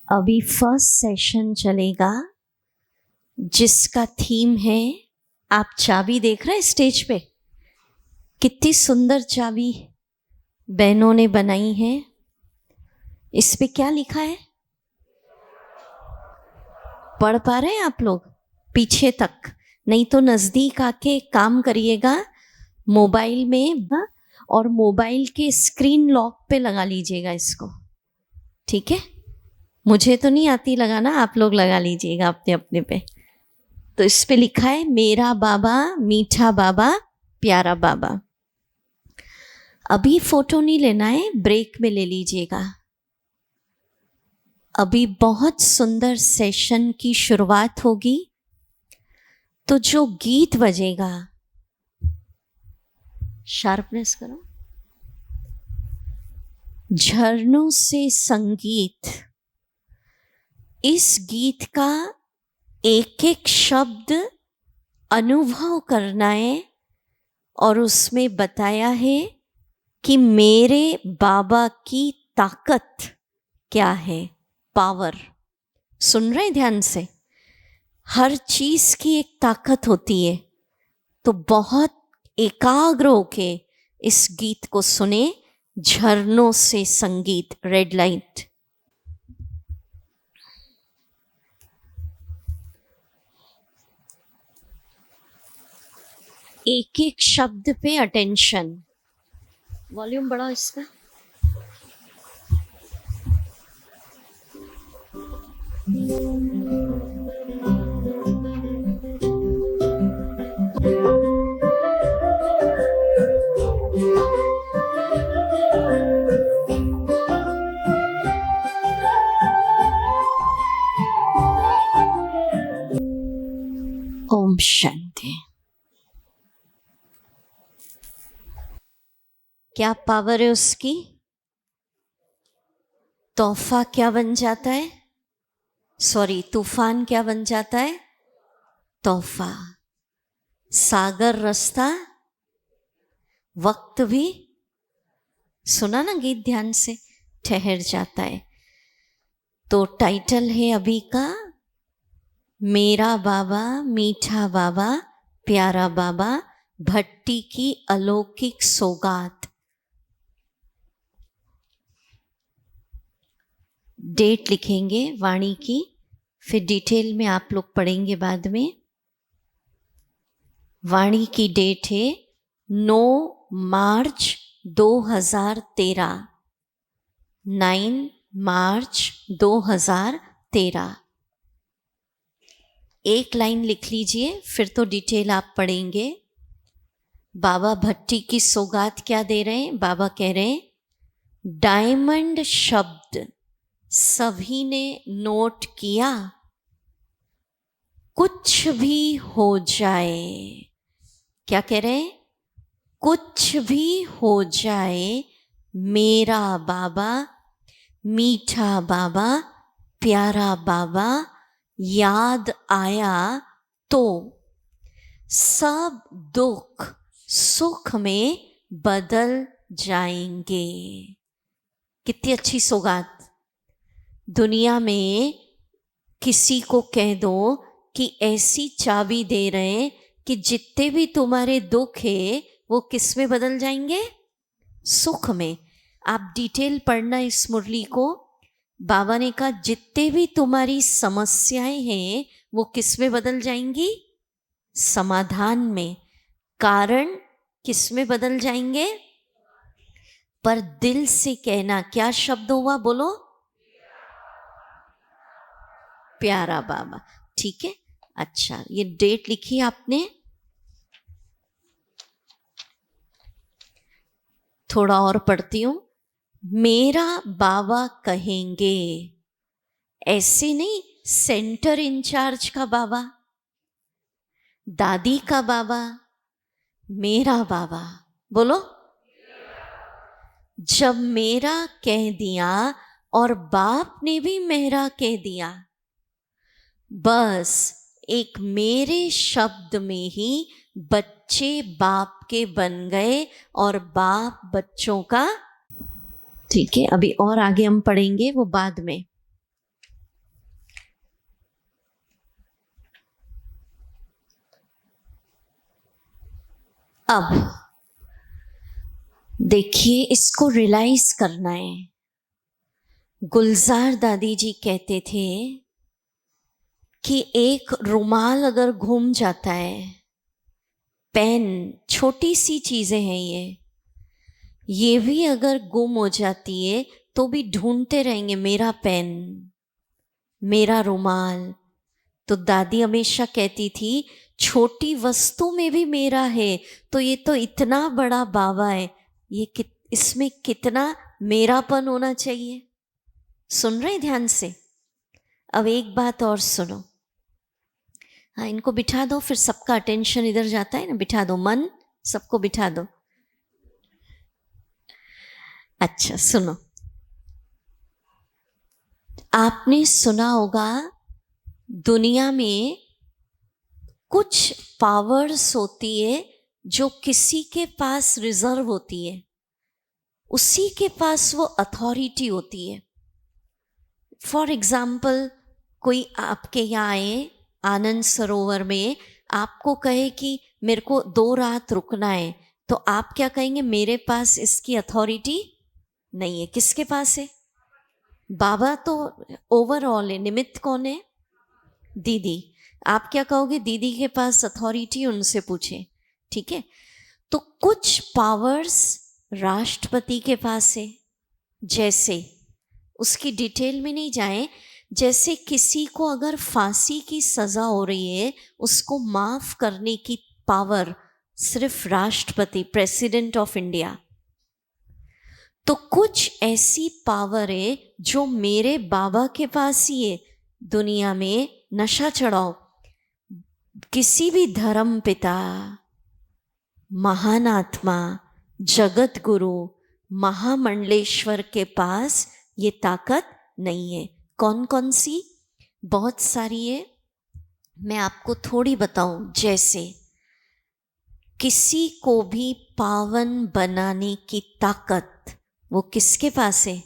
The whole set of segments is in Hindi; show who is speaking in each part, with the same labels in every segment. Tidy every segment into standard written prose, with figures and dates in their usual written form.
Speaker 1: अभी फर्स्ट सेशन चलेगा जिसका थीम है, आप चाबी देख रहे हैं स्टेज पे, कितनी सुंदर चाबी बहनों ने बनाई है। इस पे क्या लिखा है, पढ़ पा रहे हैं आप लोग? पीछे तक नहीं तो नजदीक आके काम करिएगा मोबाइल में, और मोबाइल के स्क्रीन लॉक पे लगा लीजिएगा इसको, ठीक है? मुझे तो नहीं आती लगाना, आप लोग लगा लीजिएगा अपने अपने पे। तो इस पे लिखा है, मेरा बाबा मीठा बाबा प्यारा बाबा। अभी फोटो नहीं लेना है, ब्रेक में ले लीजिएगा। अभी बहुत सुंदर सेशन की शुरुआत होगी, तो जो गीत बजेगा, शार्पनेस करो, झरनों से संगीत, इस गीत का एक एक शब्द अनुभव करना है। और उसमें बताया है कि मेरे बाबा की ताकत क्या है, पावर। सुन रहे हैं ध्यान से? हर चीज की एक ताकत होती है, तो बहुत एकाग्र होके इस गीत को सुने। झरनों से संगीत, रेड लाइट। एक एक शब्द पे अटेंशन। वॉल्यूम बढ़ाओ इसका। ओम शांति। क्या पावर है उसकी? तोहफा क्या बन जाता है? सॉरी, तूफान क्या बन जाता है? तोहफा। सागर रास्ता, वक्त भी, सुना ना गीत ध्यान से, ठहर जाता है। तो टाइटल है अभी का, मेरा बाबा मीठा बाबा प्यारा बाबा, भट्टी की अलौकिक सौगात। डेट लिखेंगे वाणी की, फिर डिटेल में आप लोग पढ़ेंगे बाद में। वाणी की डेट है 9 मार्च 2013, 9 मार्च 2013। एक लाइन लिख लीजिए, फिर तो डिटेल आप पढ़ेंगे। बाबा भट्टी की सौगात क्या दे रहे हैं? बाबा कह रहे हैं, डायमंड शब्द सभी ने नोट किया, कुछ भी हो जाए। क्या कह रहे हैं? कुछ भी हो जाए, मेरा बाबा मीठा बाबा प्यारा बाबा याद आया तो सब दुख सुख में बदल जाएंगे। कितनी अच्छी सौगात। दुनिया में किसी को कह दो कि ऐसी चाबी दे रहे हैं कि जितने भी तुम्हारे दुख है वो किस में बदल जाएंगे? सुख में। आप डिटेल पढ़ना इस मुरली को। बाबा ने कहा जितने भी तुम्हारी समस्याएं हैं वो किस में बदल जाएंगी? समाधान में। कारण किस में बदल जाएंगे? पर दिल से कहना। क्या शब्द हुआ बोलो? प्यारा बाबा। ठीक है, अच्छा, ये डेट लिखी आपने? थोड़ा और पढ़ती हूं। मेरा बाबा कहेंगे, ऐसे नहीं, सेंटर इंचार्ज का बाबा, दादी का बाबा, मेरा बाबा। बोलो, जब मेरा कह दिया और बाप ने भी मेरा कह दिया, बस एक मेरे शब्द में ही बच्चे बाप के बन गए और बाप बच्चों का। ठीक है, अभी और आगे हम पढ़ेंगे वो बाद में। अब देखिए, इसको रियलाइज करना है। गुलजार दादी जी कहते थे कि एक रुमाल अगर घूम जाता है, पेन, छोटी सी चीजें हैं ये भी अगर गुम हो जाती है तो भी ढूंढते रहेंगे, मेरा पेन, मेरा रुमाल। तो दादी हमेशा कहती थी छोटी वस्तु में भी मेरा है, तो ये तो इतना बड़ा बाबा है, इसमें कितना मेरापन होना चाहिए। सुन रहे ध्यान से? अब एक बात और सुनो। हाँ, इनको बिठा दो, फिर सबका अटेंशन इधर जाता है ना, बिठा दो, मन सबको बिठा दो। अच्छा सुनो, आपने सुना होगा दुनिया में कुछ पावर्स होती है जो किसी के पास रिजर्व होती है, उसी के पास वो अथॉरिटी होती है। फॉर एग्जाम्पल, कोई आपके यहाँ आए आनंद सरोवर में, आपको कहे कि मेरे को 2 रात रुकना है, तो आप क्या कहेंगे? मेरे पास इसकी अथॉरिटी नहीं है। किसके पास है? बाबा तो ओवरऑल है, निमित्त कौन है? दीदी। आप क्या कहोगे? दीदी के पास अथॉरिटी, उनसे पूछे, ठीक है। तो कुछ पावर्स राष्ट्रपति के पास है, जैसे, उसकी डिटेल में नहीं जाएं, जैसे किसी को अगर फांसी की सजा हो रही है, उसको माफ करने की पावर सिर्फ राष्ट्रपति, प्रेसिडेंट ऑफ इंडिया। तो कुछ ऐसी पावर है जो मेरे बाबा के पास ही है दुनिया में। नशा चढ़ाओ, किसी भी धर्म पिता, महान आत्मा, जगत गुरु, महामंडलेश्वर के पास ये ताकत नहीं है। कौन कौन सी? बहुत सारी है, मैं आपको थोड़ी बताऊं। जैसे किसी को भी पावन बनाने की ताकत वो किसके पास है?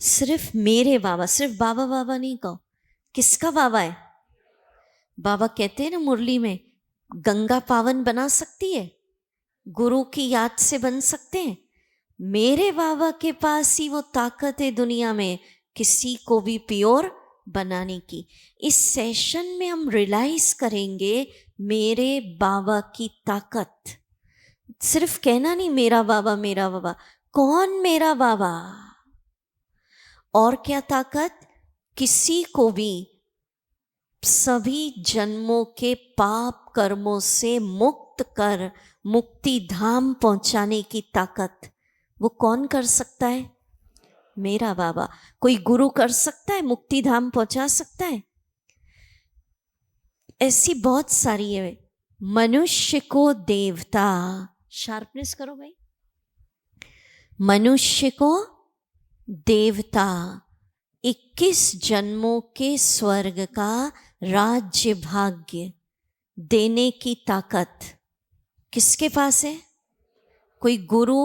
Speaker 1: सिर्फ मेरे बाबा। सिर्फ बाबा बाबा नहीं कहो, किसका बाबा है? बाबा कहते हैं ना मुरली में, गंगा पावन बना सकती है, गुरु की याद से बन सकते हैं। मेरे बाबा के पास ही वो ताकत है दुनिया में किसी को भी प्योर बनाने की। इस सेशन में हम रियलाइज करेंगे मेरे बाबा की ताकत। सिर्फ कहना नहीं मेरा बाबा मेरा बाबा, कौन मेरा बाबा? और क्या ताकत? किसी को भी सभी जन्मों के पाप कर्मों से मुक्त कर मुक्ति धाम पहुंचाने की ताकत। वो कौन कर सकता है? मेरा बाबा। कोई गुरु कर सकता है? मुक्ति धाम पहुंचा सकता है? ऐसी बहुत सारी है। मनुष्य को देवता, शार्पनेस करो भाई, मनुष्य को देवता, 21 जन्मों के स्वर्ग का राज्य भाग्य देने की ताकत किसके पास है? कोई गुरु,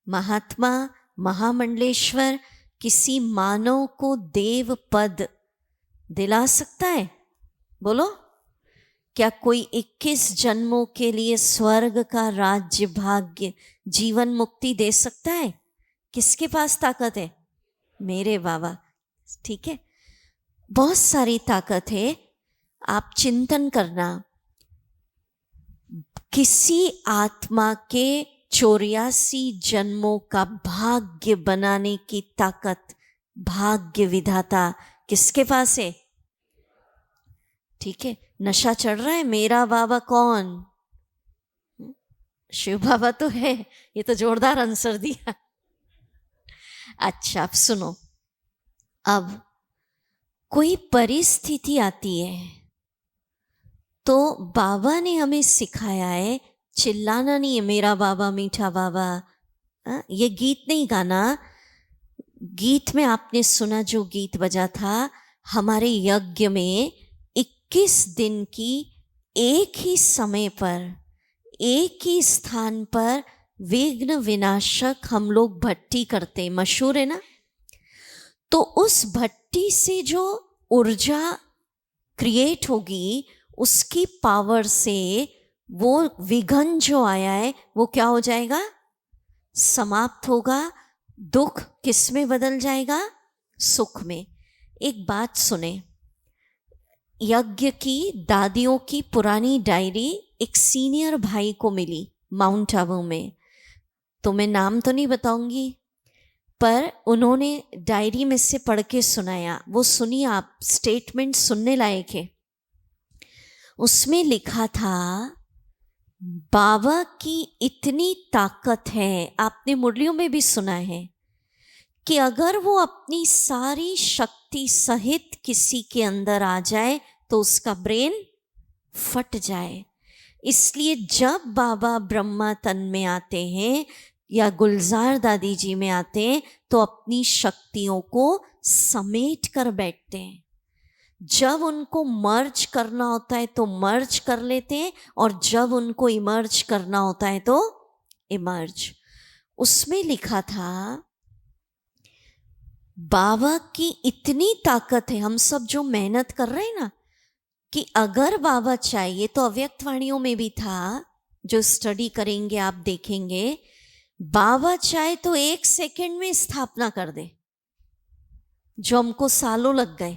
Speaker 1: महात्मा, महामंडलेश्वर किसी मानव को देव पद दिला सकता है? बोलो, क्या कोई 21 जन्मों के लिए स्वर्ग का राज्य भाग्य, जीवन मुक्ति दे सकता है? किसके पास ताकत है? मेरे बाबा। ठीक है, बहुत सारी ताकत है। आप चिंतन करना, किसी आत्मा के 84 जन्मों का भाग्य बनाने की ताकत भाग्य विधाता किसके पास है? ठीक है, नशा चढ़ रहा है, मेरा बाबा कौन? शिव बाबा तो है। ये तो जोरदार आंसर दिया। अच्छा, अब सुनो, अब कोई परिस्थिति आती है तो बाबा ने हमें सिखाया है, चिल्लाना नहीं है मेरा बाबा मीठा बाबा। ये गीत नहीं गाना। गीत में आपने सुना जो गीत बजा था, हमारे यज्ञ में 21 दिन की एक ही समय पर एक ही स्थान पर विघ्न विनाशक हम लोग भट्टी करते, मशहूर है ना। तो उस भट्टी से जो ऊर्जा क्रिएट होगी, उसकी पावर से वो विघन जो आया है वो क्या हो जाएगा, समाप्त होगा। दुख किस में बदल जाएगा, सुख में। एक बात सुने, यज्ञ की दादियों की पुरानी डायरी एक सीनियर भाई को मिली माउंट आबू में। तो मैं नाम तो नहीं बताऊंगी, पर उन्होंने डायरी में से पढ़ के सुनाया। वो सुनिए आप, स्टेटमेंट सुनने लायक है। उसमें लिखा था, बाबा की इतनी ताकत है, आपने मुरलियों में भी सुना है, कि अगर वो अपनी सारी शक्ति सहित किसी के अंदर आ जाए तो उसका ब्रेन फट जाए। इसलिए जब बाबा ब्रह्मा तन में आते हैं या गुलजार दादी जी में आते हैं तो अपनी शक्तियों को समेट कर बैठते हैं। जब उनको मर्ज करना होता है तो मर्ज कर लेते हैं, और जब उनको इमर्ज करना होता है तो इमर्ज। उसमें लिखा था, बाबा की इतनी ताकत है, हम सब जो मेहनत कर रहे हैं ना, कि अगर बाबा चाहिए तो अव्यक्त वाणियों में भी था, जो स्टडी करेंगे आप देखेंगे, बाबा चाहे तो 1 सेकंड में स्थापना कर दे, जो हमको सालों लग गए।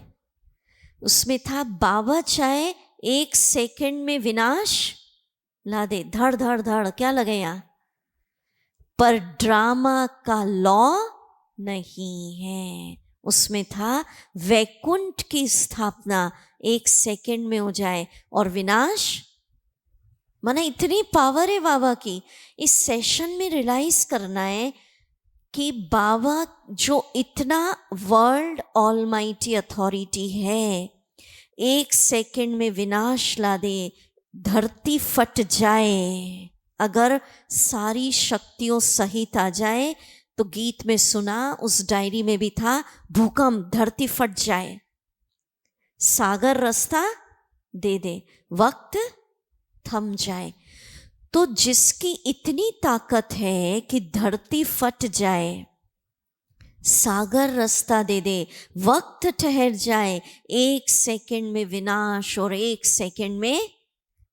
Speaker 1: उसमें था, बाबा चाहे 1 सेकंड में विनाश ला दे, धड़ धड़ धड़, क्या लगे यहां, पर ड्रामा का लॉ नहीं है। उसमें था, वैकुंठ की स्थापना 1 सेकंड में हो जाए और विनाश, माना इतनी पावर है बाबा की। इस सेशन में रियलाइज करना है कि बाबा जो इतना वर्ल्ड ऑलमाइटी अथॉरिटी है, 1 सेकंड में विनाश ला दे, धरती फट जाए, अगर सारी शक्तियों सहित आ जाए। तो गीत में सुना, उस डायरी में भी था, भूकंप, धरती फट जाए, सागर रास्ता दे दे, वक्त थम जाए। तो जिसकी इतनी ताकत है कि धरती फट जाए, सागर रास्ता दे दे, वक्त ठहर जाए, 1 सेकंड में विनाश और 1 सेकंड में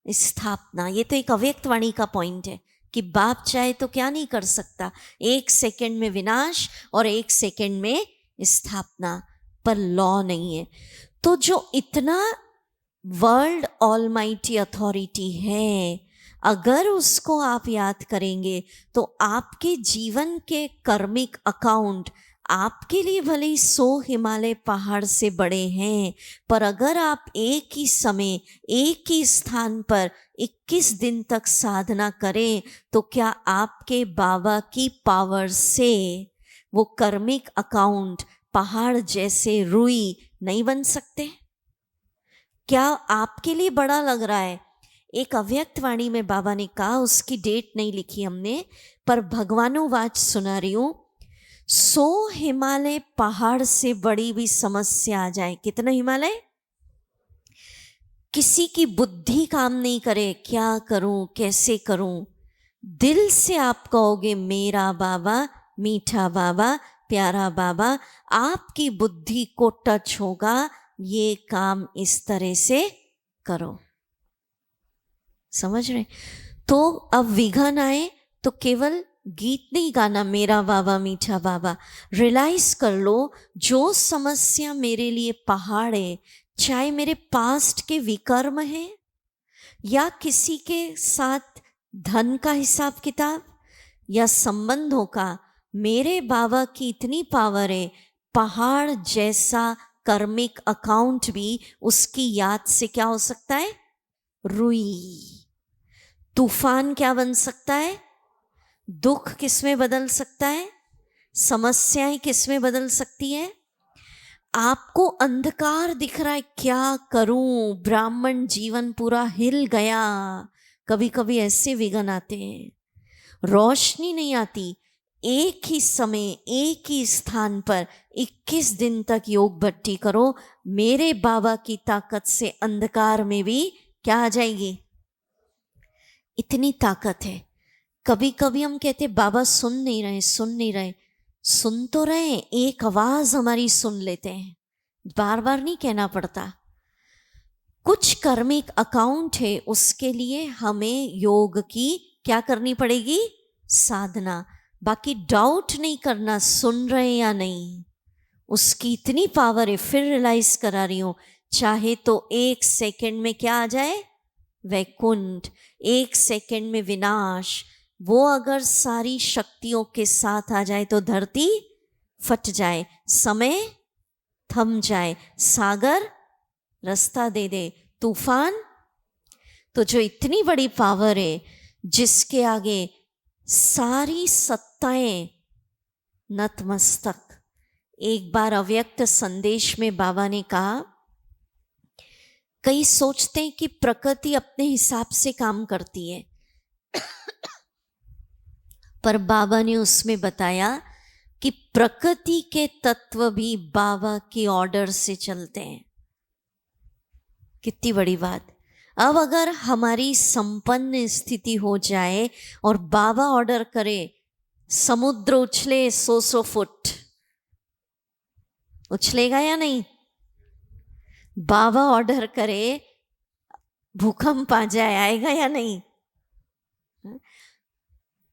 Speaker 1: स्थापना। ये तो एक अव्यक्त वाणी का पॉइंट है कि बाप चाहे तो क्या नहीं कर सकता, 1 सेकंड में विनाश और 1 सेकंड में स्थापना, पर लॉ नहीं है। तो जो इतना वर्ल्ड ऑलमाइटी अथॉरिटी है, अगर उसको आप याद करेंगे तो आपके जीवन के कर्मिक अकाउंट आपके लिए भले ही 100 हिमालय पहाड़ से बड़े हैं, पर अगर आप एक ही समय एक ही स्थान पर 21 दिन तक साधना करें तो क्या आपके बाबा की पावर से वो कर्मिक अकाउंट पहाड़ जैसे रुई नहीं बन सकते? क्या आपके लिए बड़ा लग रहा है? एक अव्यक्त वाणी में बाबा ने कहा, उसकी डेट नहीं लिखी हमने, पर भगवानुवाच सुना रही हूं, 100 हिमालय पहाड़ से बड़ी भी समस्या आ जाए, कितना हिमालय, किसी की बुद्धि काम नहीं करे, क्या करूं कैसे करूं, दिल से आप कहोगे मेरा बाबा, मीठा बाबा, प्यारा बाबा, आपकी बुद्धि को टच होगा, ये काम इस तरह से करो। समझ रहे? तो अब विघन आए तो केवल गीत नहीं गाना, मेरा बाबा मीठा बाबा, रियलाइज कर लो, जो समस्या मेरे लिए पहाड़ है, चाहे मेरे पास्ट के विकर्म है या किसी के साथ धन का हिसाब किताब या संबंधों का, मेरे बाबा की इतनी पावर है, पहाड़ जैसा कर्मिक अकाउंट भी उसकी याद से क्या हो सकता है, रुई। तूफान क्या बन सकता है, दुख किस में बदल सकता है, समस्याएं किस में बदल सकती है। आपको अंधकार दिख रहा है, क्या करूं, ब्राह्मण जीवन पूरा हिल गया, कभी कभी ऐसे विघन आते हैं, रोशनी नहीं आती। एक ही समय एक ही स्थान पर 21 दिन तक योग भट्टी करो, मेरे बाबा की ताकत से अंधकार में भी क्या आ जाएगी, इतनी ताकत है। कभी कभी हम कहते बाबा सुन नहीं रहे, सुन नहीं रहे, सुन तो रहे, एक आवाज हमारी सुन लेते हैं, बार बार नहीं कहना पड़ता। कुछ कर्मिक अकाउंट है, उसके लिए हमें योग की क्या करनी पड़ेगी, साधना। बाकी डाउट नहीं करना सुन रहे या नहीं, उसकी इतनी पावर है। फिर रियलाइज करा रही हूं, चाहे तो 1 सेकंड में क्या आ जाए, वैकुंठ, 1 सेकंड में विनाश। वो अगर सारी शक्तियों के साथ आ जाए तो धरती फट जाए, समय थम जाए, सागर रास्ता दे दे, तूफान। तो जो इतनी बड़ी पावर है, जिसके आगे सारी सत्ताएं नतमस्तक। एक बार अव्यक्त संदेश में बाबा ने कहा, कई सोचते हैं कि प्रकृति अपने हिसाब से काम करती है, पर बाबा ने उसमें बताया कि प्रकृति के तत्व भी बाबा के ऑर्डर से चलते हैं। कितनी बड़ी बात। अब अगर हमारी संपन्न स्थिति हो जाए और बाबा ऑर्डर करे समुद्र उछले 100 फुट, उछलेगा या नहीं? बाबा ऑर्डर करे भूकंप आ जाए, आएगा या नहीं?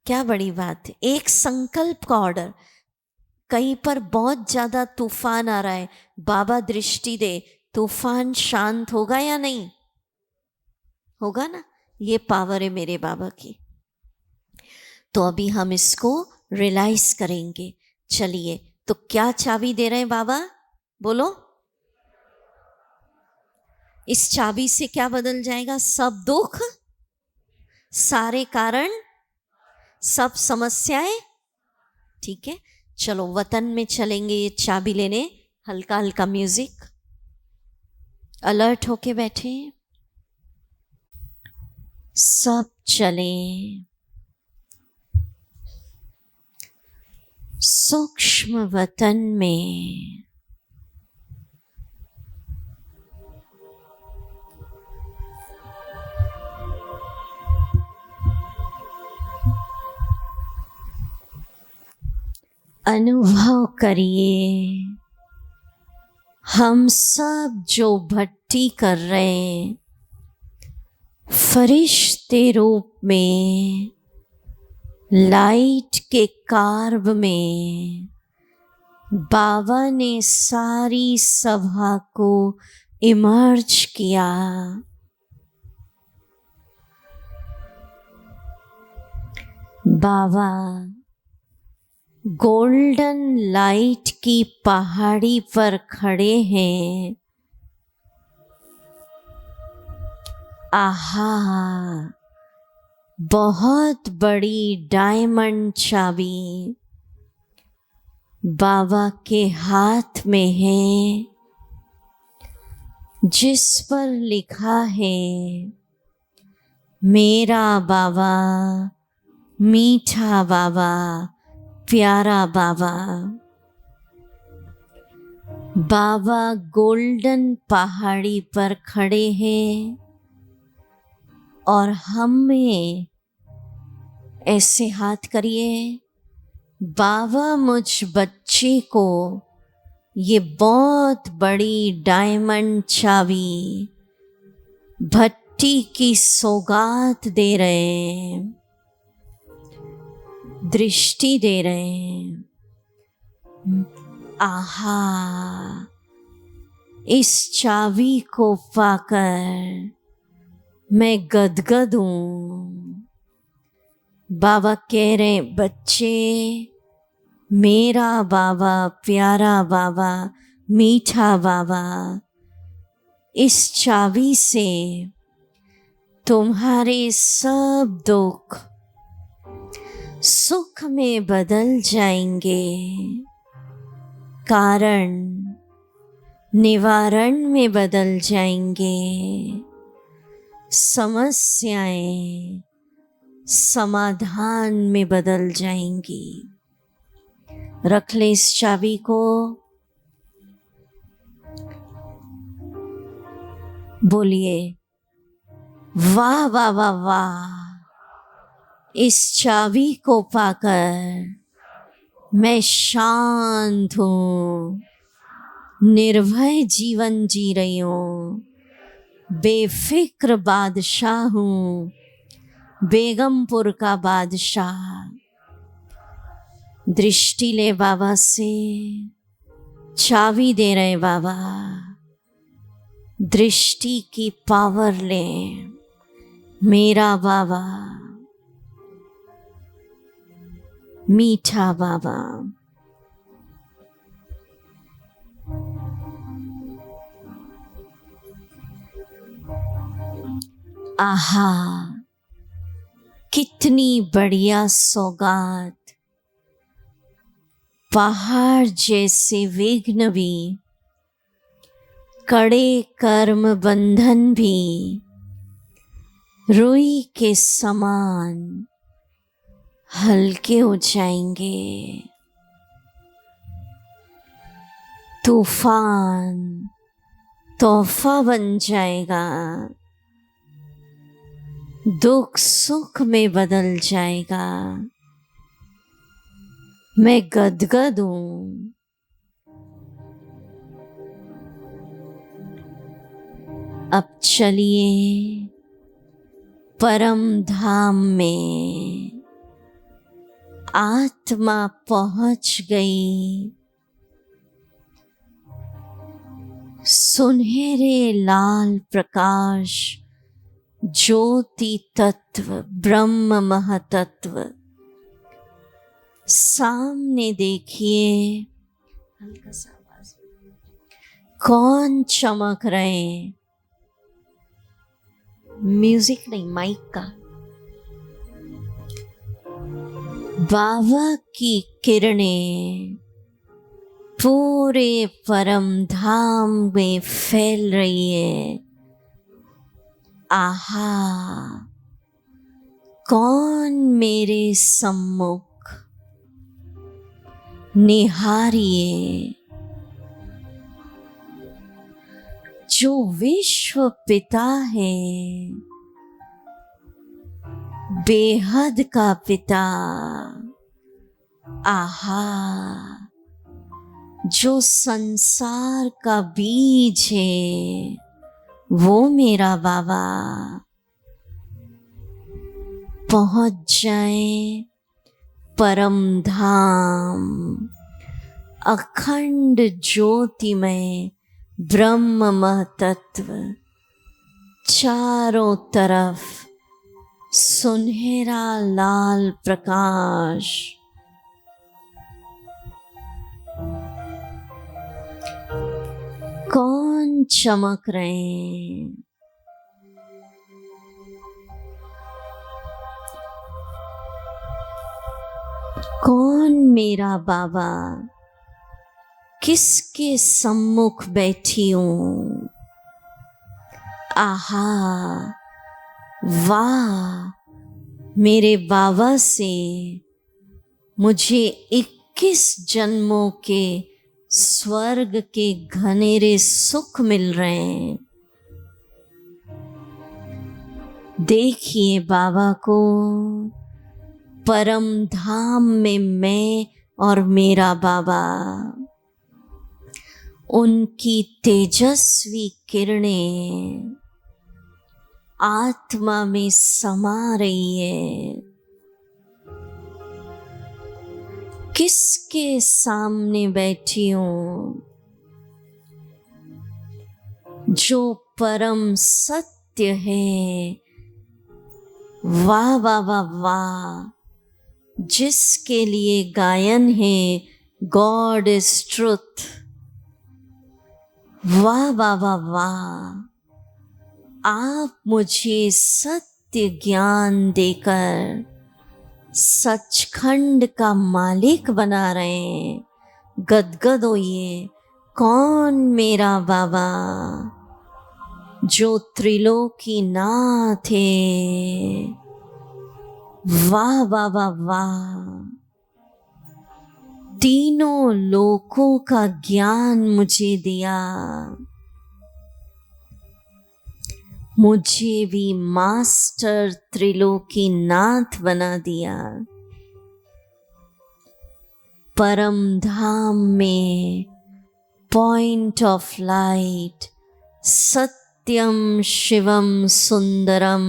Speaker 1: क्या बड़ी बात है, एक संकल्प का ऑर्डर। कहीं पर बहुत ज्यादा तूफान आ रहा है, बाबा दृष्टि दे, तूफान शांत होगा या नहीं? होगा ना। ये पावर है मेरे बाबा की। तो अभी हम इसको रियलाइज करेंगे। चलिए, तो क्या चाबी दे रहे हैं बाबा, बोलो। इस चाबी से क्या बदल जाएगा? सब दुख, सारे कारण, सब समस्याएं। ठीक है, चलो वतन में चलेंगे ये चाबी लेने। हल्का हल्का म्यूजिक, अलर्ट होके बैठे, सब चले। सूक्ष्म वतन में अनुभव करिए, हम सब जो भट्टी कर रहे हैं, फरिश्ते रूप में, लाइट के कार्ब में, बाबा ने सारी सभा को इमर्ज किया। बाबा गोल्डन लाइट की पहाड़ी पर खड़े हैं। आहा, बहुत बड़ी डायमंड चाबी बाबा के हाथ में है, जिस पर लिखा है, मेरा बाबा, मीठा बाबा, प्यारा बाबा। बाबा गोल्डन पहाड़ी पर खड़े हैं और हमें ऐसे हाथ करिए, बाबा मुझ बच्चे को ये बहुत बड़ी डायमंड चाबी भट्टी की सौगात दे रहे हैं, दृष्टि दे रहे हैं। आहा, इस चाबी को पाकर मैं गदगद हूँ। बाबा कह रहे, बच्चे, मेरा बाबा, प्यारा बाबा, मीठा बाबा, इस चाबी से तुम्हारे सब दुख सुख में बदल जाएंगे, कारण निवारण में बदल जाएंगे, समस्याएं समाधान में बदल जाएंगी। रख ले इस चाबी को। बोलिए वाह वाह वाह वाह। इस चाबी को पाकर मैं शांत हूँ, निर्भय जीवन जी रही हूँ। बेफिक्र बादशाह हूँ, बेगमपुर का बादशाह। दृष्टि ले बाबा से, चाबी दे रहे बाबा, दृष्टि की पावर ले मेरा बाबा, मीठा बाबा। आहा, कितनी बढ़िया सौगात। पहाड़ जैसे विघ्न भी, कड़े कर्म बंधन भी रुई के समान हल्के हो जाएंगे। तूफान तोहफा बन जाएगा, दुख सुख में बदल जाएगा। मैं गदगद हूँ। अब चलिए परम धाम में। आत्मा पहुंच गई। सुनहरे लाल प्रकाश, ज्योति तत्व, ब्रह्म महतत्व सामने देखिए। हल्का सा आवाज, कौन चमक रहे? म्यूजिक नहीं, माइक का। बाबा की किरणें पूरे परम धाम में फैल रही है। आहा, कौन मेरे सम्मुख? निहारिए, जो विश्व पिता है, बेहद का पिता। आहा, जो संसार का बीज है, वो मेरा बाबा। पहुंच जाए परम धाम, अखंड ज्योतिमय ब्रह्म महतत्व। चारों तरफ सुनहरा लाल प्रकाश। कौन चमक रहे हैं? कौन मेरा बाबा? किसके सम्मुख बैठी हूं? आहा, वाह, मेरे बाबा से मुझे 21 जन्मों के स्वर्ग के घनेरे सुख मिल रहे हैं। देखिए बाबा को, परम धाम में मैं और मेरा बाबा। उनकी तेजस्वी किरणें आत्मा में समा रही है। किसके सामने बैठी हूँ? जो परम सत्य है। वाह वाह वाह वाह, जिसके लिए गायन है, गॉड इज ट्रुथ। वाह वाह वाह वाह, आप मुझे सत्य ज्ञान देकर सचखंड का मालिक बना रहे हैं। गदगद होइए। कौन मेरा बाबा? जो त्रिलोकी नाथ है। वाह वाह वाह वाह, तीनों लोकों का ज्ञान मुझे दिया। मुझे भी मास्टर त्रिलोकी नाथ बना दिया। परम धाम में पॉइंट ऑफ लाइट, सत्य सत्यम शिवम सुंदरम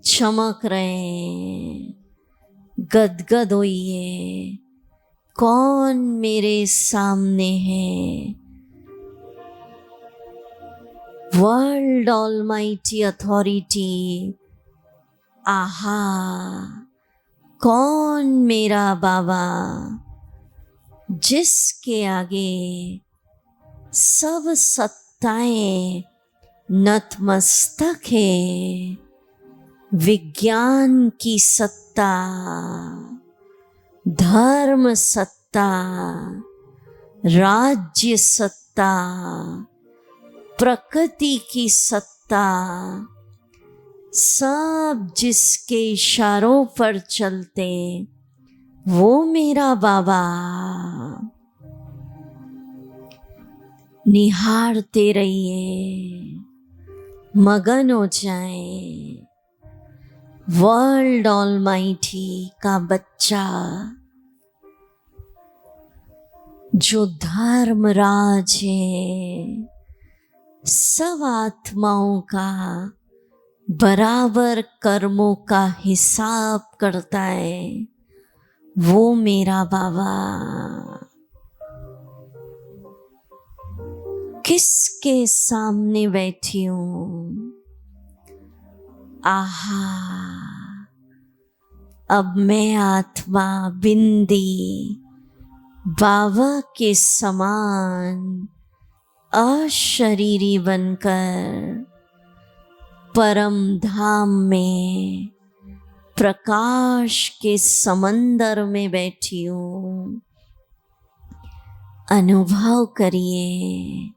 Speaker 1: चमक रहे, गदगद होइए। कौन मेरे सामने है? वर्ल्ड ऑलमाइटी अथॉरिटी, आहा, कौन मेरा बाबा, जिसके आगे सब सत्ताएं नतमस्तक है। विज्ञान की सत्ता, धर्म सत्ता, राज्य सत्ता, प्रकृति की सत्ता, सब जिसके इशारों पर चलते वो मेरा बाबा। निहारते रहिए, मगन हो जाए। वर्ल्ड ऑलमाइटी का बच्चा जो धर्मराज है, सब आत्माओं का बराबर कर्मों का हिसाब करता है, वो मेरा बाबा। किसके सामने बैठी हूँ? आहा, अब मैं आत्मा बिंदी बाबा के समान अशरीरी बनकर परम धाम में प्रकाश के समंदर में बैठी हूँ। अनुभव करिए,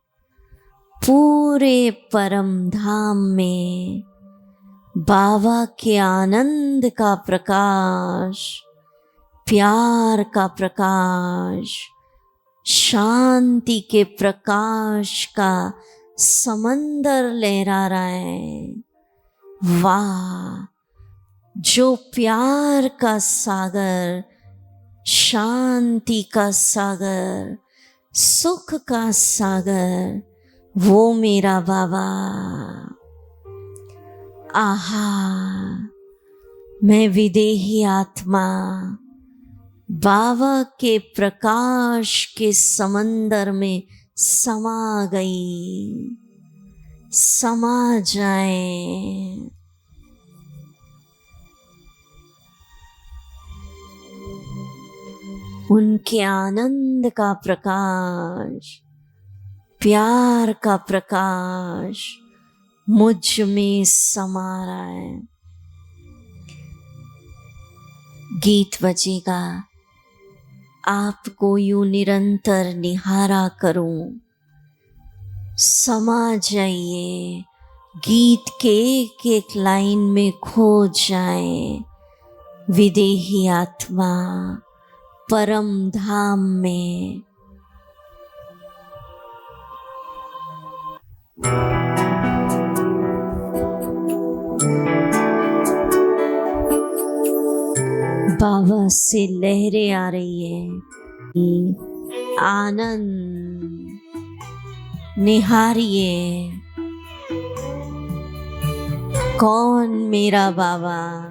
Speaker 1: पूरे परम धाम में बाबा के आनंद का प्रकाश, प्यार का प्रकाश, शांति के प्रकाश का समंदर लहरा रहा है। वाह, जो प्यार का सागर, शांति का सागर, सुख का सागर, वो मेरा बाबा। आहा, मैं विदेही आत्मा बाबा के प्रकाश के समंदर में समा गई। समा जाए। उनके आनंद का प्रकाश, प्यार का प्रकाश मुझ में समा रहा है। गीत बजेगा, आपको यूं निरंतर निहारा करूं। समा जाइए, गीत के एक एक लाइन में खो जाए। विदेही आत्मा परम धाम में। बाबा से लहरें आ रही है। आनंद निहारिए, कौन मेरा बाबा।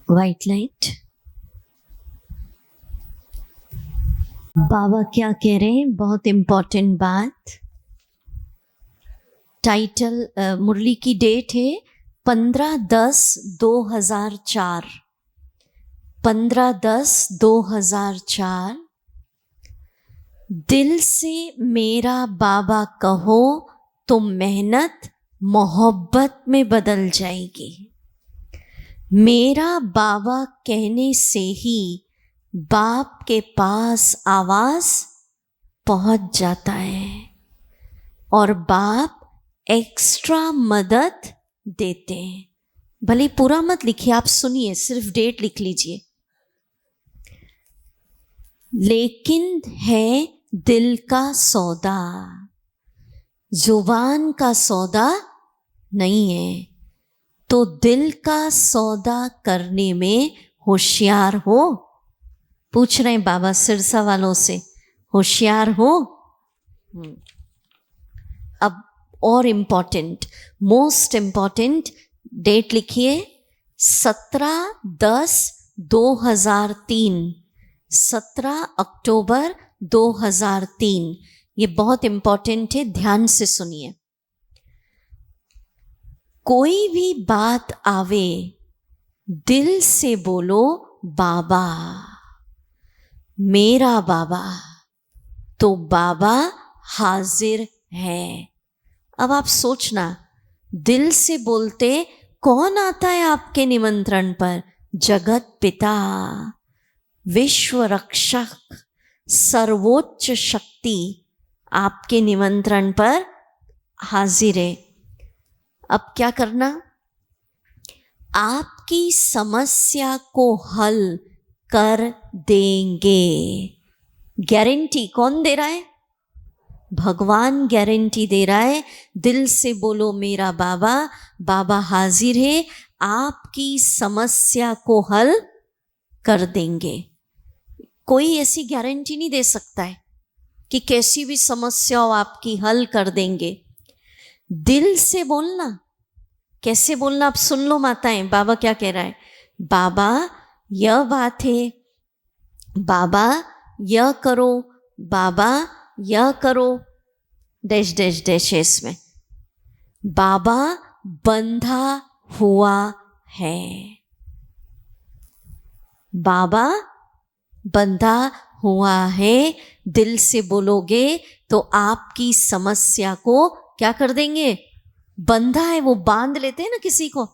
Speaker 1: White light. बाबा क्या कह रहे हैं, बहुत इम्पोर्टेंट बात। टाइटल मुरली की डेट है 15/10/2004। 15/10/2004। दिल से मेरा बाबा कहो तो मेहनत मोहब्बत में बदल जाएगी। मेरा बाबा कहने से ही बाप के पास आवाज पहुंच जाता है और बाप एक्स्ट्रा मदद देते हैं। भले पूरा मत लिखिए, आप सुनिए, सिर्फ डेट लिख लीजिए। लेकिन है दिल का सौदा, जुबान का सौदा नहीं है। तो दिल का सौदा करने में होशियार हो। पूछ रहे हैं बाबा सिरसा वालों से, होशियार हो। अब और इम्पोर्टेंट, मोस्ट इम्पोर्टेंट डेट लिखिए 17/10/2003। 17 अक्टूबर 2003। ये बहुत इम्पोर्टेंट है, ध्यान से सुनिए। कोई भी बात आवे दिल से बोलो बाबा, मेरा बाबा, तो बाबा हाजिर है। अब आप सोचना, दिल से बोलते कौन आता है आपके निमंत्रण पर? जगत पिता, विश्व रक्षक, सर्वोच्च शक्ति आपके निमंत्रण पर हाजिर है। अब क्या करना? आपकी समस्या को हल कर देंगे। गारंटी कौन दे रहा है? भगवान गारंटी दे रहा है। दिल से बोलो मेरा बाबा, बाबा हाजिर है, आपकी समस्या को हल कर देंगे। कोई ऐसी गारंटी नहीं दे सकता है कि कैसी भी समस्या हो आपकी हल कर देंगे। दिल से बोलना। कैसे बोलना? आप सुन लो माताएं, बाबा क्या कह रहा है। बाबा यह बात है, बाबा यह करो, बाबा यह करो, डैश डैश डैश इसमें। बाबा बंधा हुआ है, बाबा बंधा हुआ है। दिल से बोलोगे तो आपकी समस्या को क्या कर देंगे? बंधा है, वो बांध लेते हैं ना किसी को।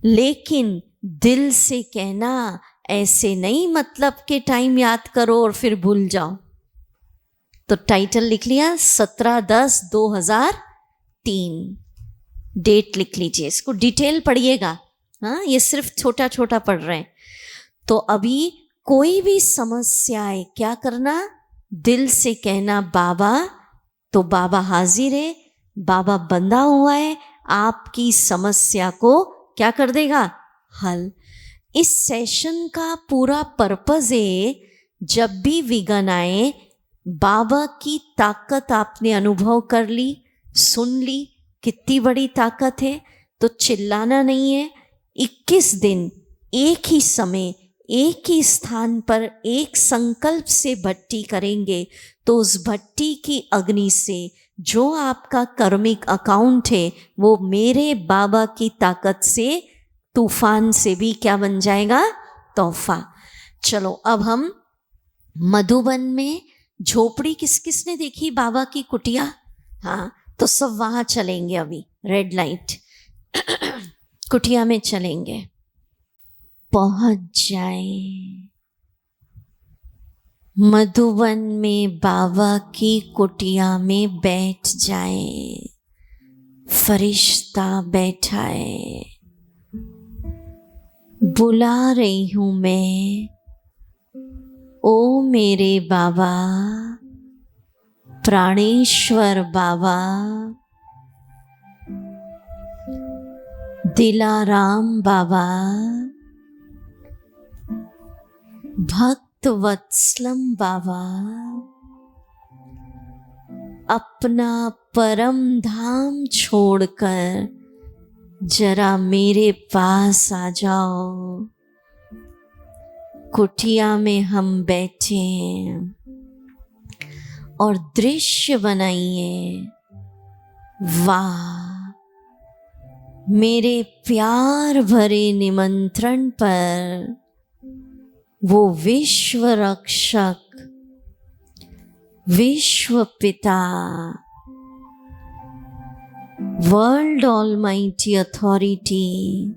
Speaker 1: लेकिन दिल से कहना ऐसे नहीं, मतलब के टाइम याद करो और फिर भूल जाओ। तो टाइटल लिख लिया 17/10/2003। डेट लिख लीजिए, इसको डिटेल पढ़िएगा। हाँ, ये सिर्फ छोटा छोटा पढ़ रहे हैं। तो अभी कोई भी समस्या है, क्या करना? दिल से कहना बाबा, तो बाबा हाजिर है, बाबा बंधा हुआ है, आपकी समस्या को क्या कर देगा? हल। इस सेशन का पूरा पर्पज है, जब भी विघ्न आए, बाबा की ताकत आपने अनुभव कर ली, सुन ली, कितनी बड़ी ताकत है, तो चिल्लाना नहीं है। 21 दिन एक ही समय, एक ही स्थान पर एक संकल्प से भट्टी करेंगे, तो उस भट्टी की अग्नि से जो आपका कर्मिक अकाउंट है, वो मेरे बाबा की ताकत से तूफान से भी क्या बन जाएगा? तोहफा। चलो अब हम मधुबन में झोपड़ी किस किसने देखी? बाबा की कुटिया। हाँ, तो सब वहां चलेंगे। अभी रेड लाइट कुटिया में चलेंगे। पहुंच जाए मधुबन में, बाबा की कुटिया में बैठ जाए। फरिश्ता बैठा है, बुला रही हूं मैं, ओ मेरे बाबा, प्राणेश्वर बाबा, दिलाराम बाबा, भक्त वत्सलम बाबा, अपना परम धाम छोड़कर जरा मेरे पास आ जाओ। कुटिया में हम बैठे हैं और दृश्य बनाइए। वाह, मेरे प्यार भरे निमंत्रण पर वो विश्व रक्षक, विश्व पिता, वर्ल्ड ऑलमाइटी अथॉरिटी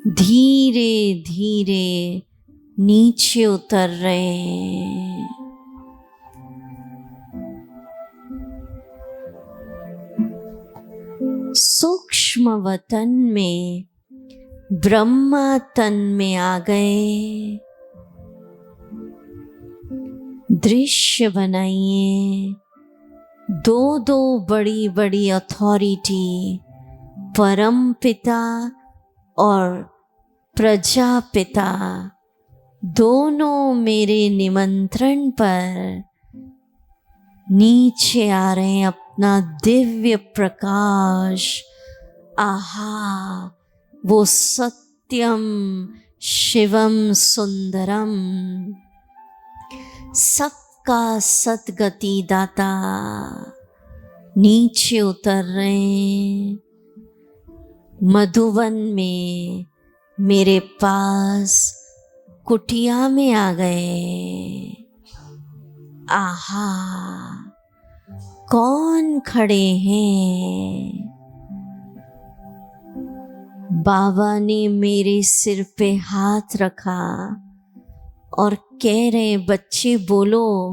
Speaker 1: धीरे धीरे नीचे उतर रहे हैं। सूक्ष्म वतन में ब्रह्मा तन में आ गए। दृश्य बनाइए। दो दो बड़ी बड़ी अथॉरिटी, परम पिता और प्रजापिता, दोनों मेरे निमंत्रण पर नीचे आ रहे हैं। अपना दिव्य प्रकाश, आहा, वो सत्यम शिवम सुंदरम, सबका सदगति दाता नीचे उतर रहे हैं। मधुवन में मेरे पास कुटिया में आ गए। आहा, कौन खड़े हैं? बाबा ने मेरे सिर पे हाथ रखा और कह रहे, बच्चे बोलो,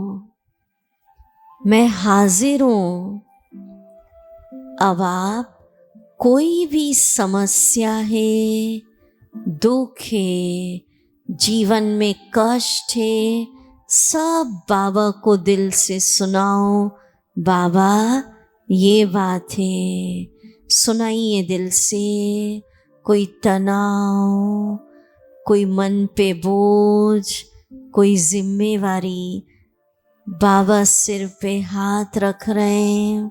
Speaker 1: मैं हाजिर हूं। अब आप कोई भी समस्या है, दुख है, जीवन में कष्ट है, सब बाबा को दिल से सुनाओ। बाबा ये बात है, सुनाइए दिल से। कोई तनाव, कोई मन पे बोझ, कोई जिम्मेवारी, बाबा सिर पे हाथ रख रहे हैं।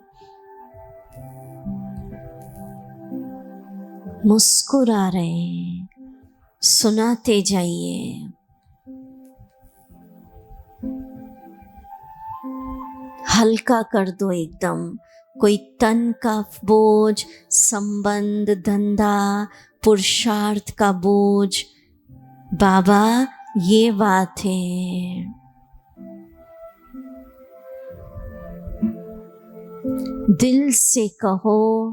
Speaker 1: मुस्कुरा रहे हैं। सुनाते जाइए। हल्का कर दो एकदम। कोई तन का बोझ, संबंध, धंधा, पुरुषार्थ का बोझ, बाबा ये बात है। दिल से कहो,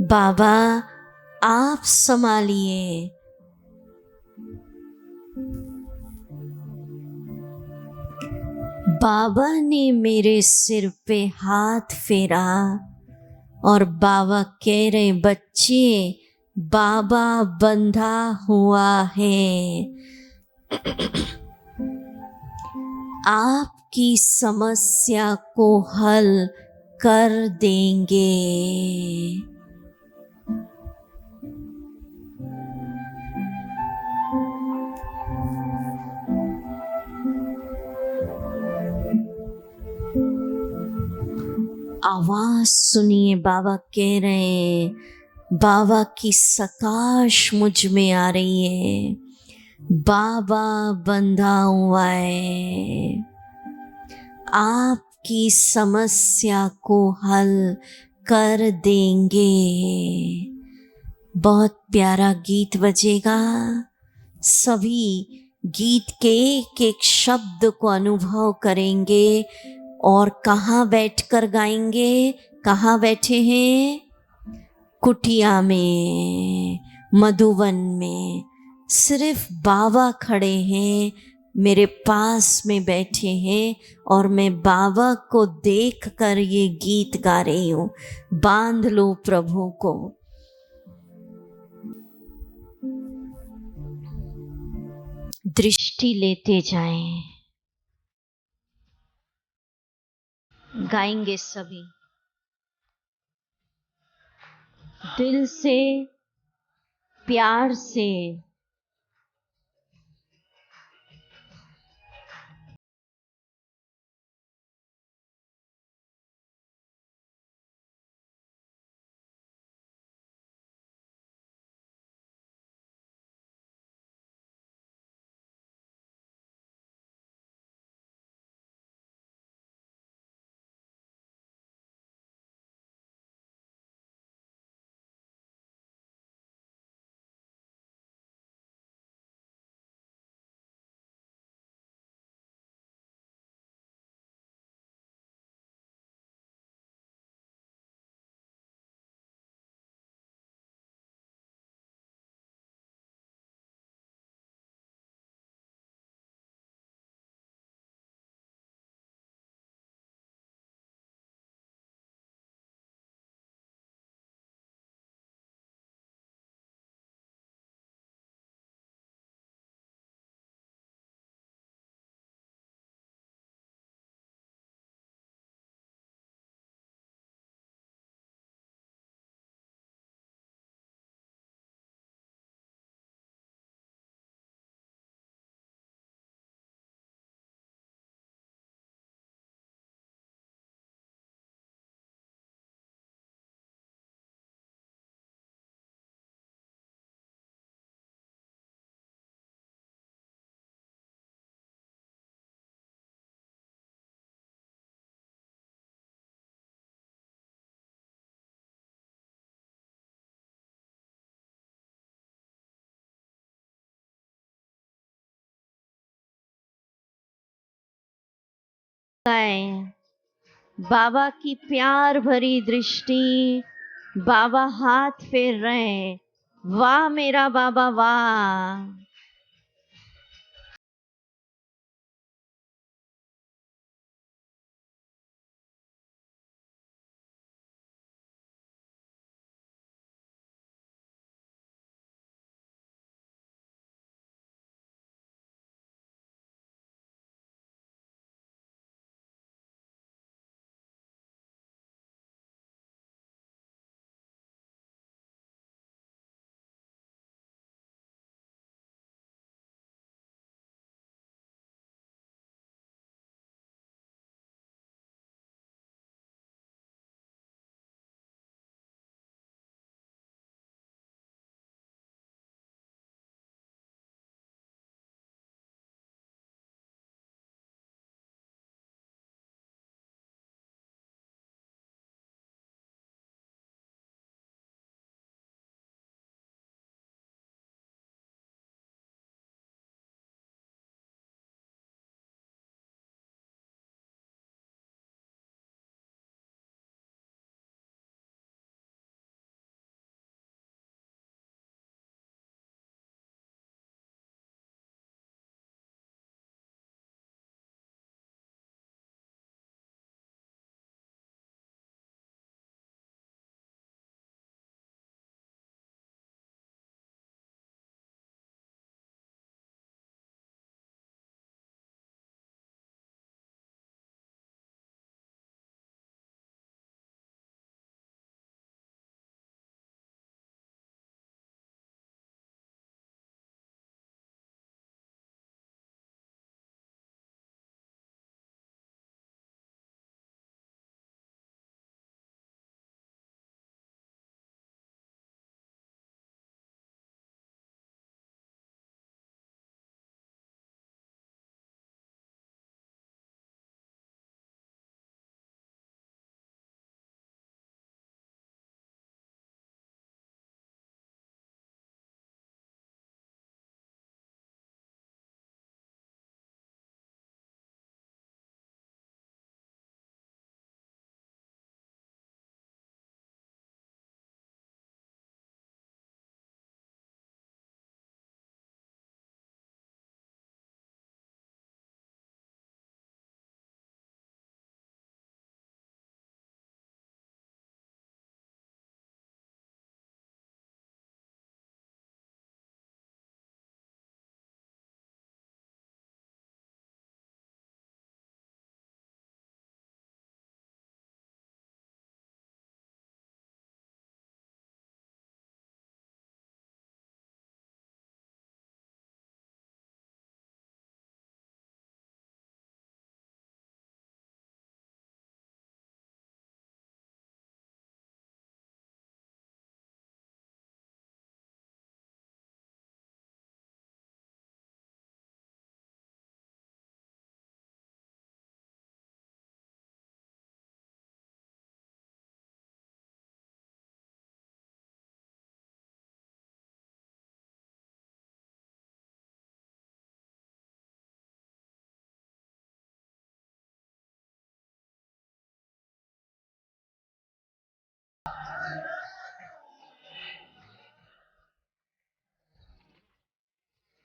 Speaker 1: बाबा आप संभालिए। बाबा ने मेरे सिर पे हाथ फेरा और बाबा कह रहे, बच्चे बाबा बंधा हुआ है, आपकी समस्या को हल कर देंगे। आवाज सुनिए, बाबा कह रहे हैं, बाबा की सकाश मुझ में आ रही है। बाबा बंधा हुआ है, आपकी समस्या को हल कर देंगे। बहुत प्यारा गीत बजेगा। सभी गीत के एक एक शब्द को अनुभव करेंगे। और कहाँ बैठकर गाएंगे? कहाँ बैठे हैं? कुटिया में, मधुवन में। सिर्फ बाबा खड़े हैं, मेरे पास में बैठे हैं और मैं बाबा को देखकर ये गीत गा रही हूँ। बांध लो प्रभु को। दृष्टि लेते जाएं। गाएंगे सभी दिल से, प्यार से। है बाबा की प्यार भरी दृष्टि, बाबा हाथ फेर रहे हैं। वाह मेरा बाबा वाह।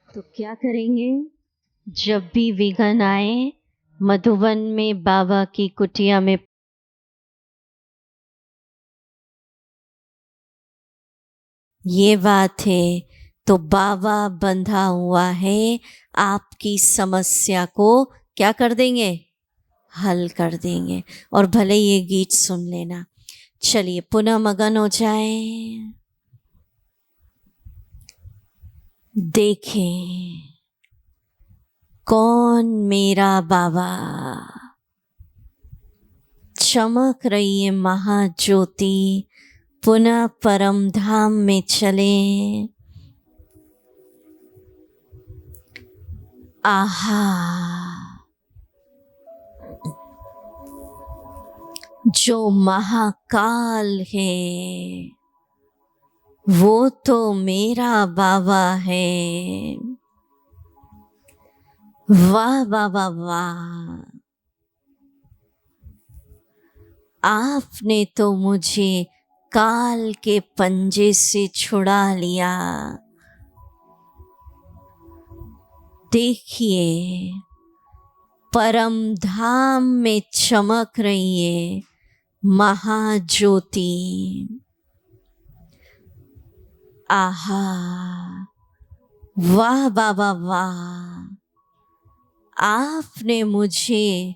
Speaker 1: तो क्या करेंगे, जब भी विघन आए मधुबन में बाबा की कुटिया में, ये बात है तो बाबा बंधा हुआ है, आपकी समस्या को क्या कर देंगे, हल कर देंगे। और भले ये गीत सुन लेना। चलिए पुनः मगन हो जाए। देखें कौन मेरा बाबा, चमक रही है महाज्योति, पुनः परम धाम में चले। आहा, जो महाकाल है वो तो मेरा बाबा है। वाह बाबा वाह। आपने तो मुझे काल के पंजे से छुड़ा लिया। देखिए, परम धाम में चमक रही है महाज्योति। आहा, वाह बाबा वाह, आपने मुझे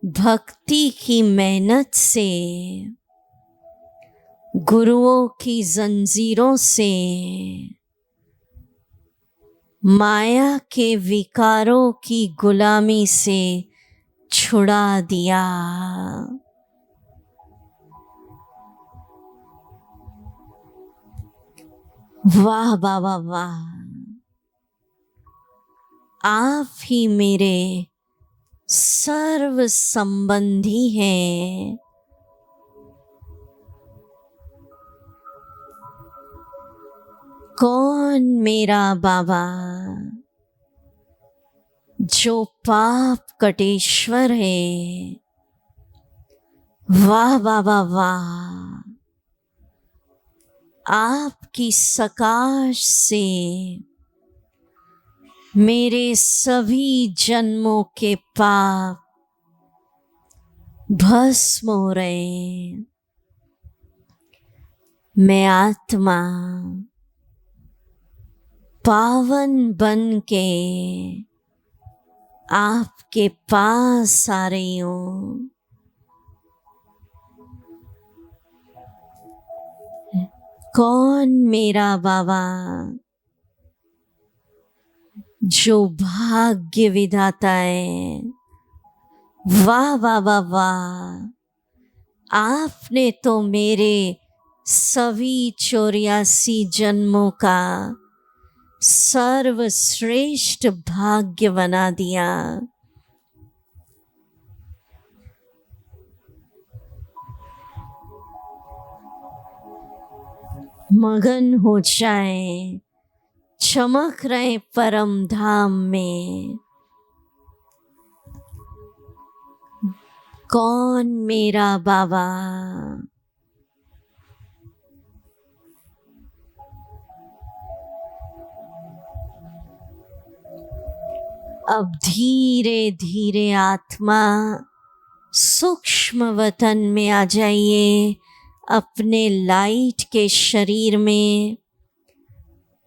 Speaker 1: भक्ति की मेहनत से, गुरुओं की जंजीरों से, माया के विकारों की गुलामी से छुड़ा दिया। वाह बाबा वाह, आप ही मेरे सर्व संबंधी हैं। कौन मेरा बाबा जो पाप कटेश्वर है। वाह बाबा वाह, आपकी सकाश से मेरे सभी जन्मों के पाप भस्म हो रहे। मैं आत्मा पावन बन के आपके पास आ रही हूँ। कौन मेरा बाबा जो भाग्य विधाता है। वाह बाबा वाह, आपने तो मेरे सभी 84 जन्मों का सर्वश्रेष्ठ भाग्य बना दिया। मगन हो जाए, चमक रहे परम धाम में। कौन मेरा बाबा अब धीरे धीरे आत्मा सूक्ष्म वतन में आ जाइए, अपने लाइट के शरीर में।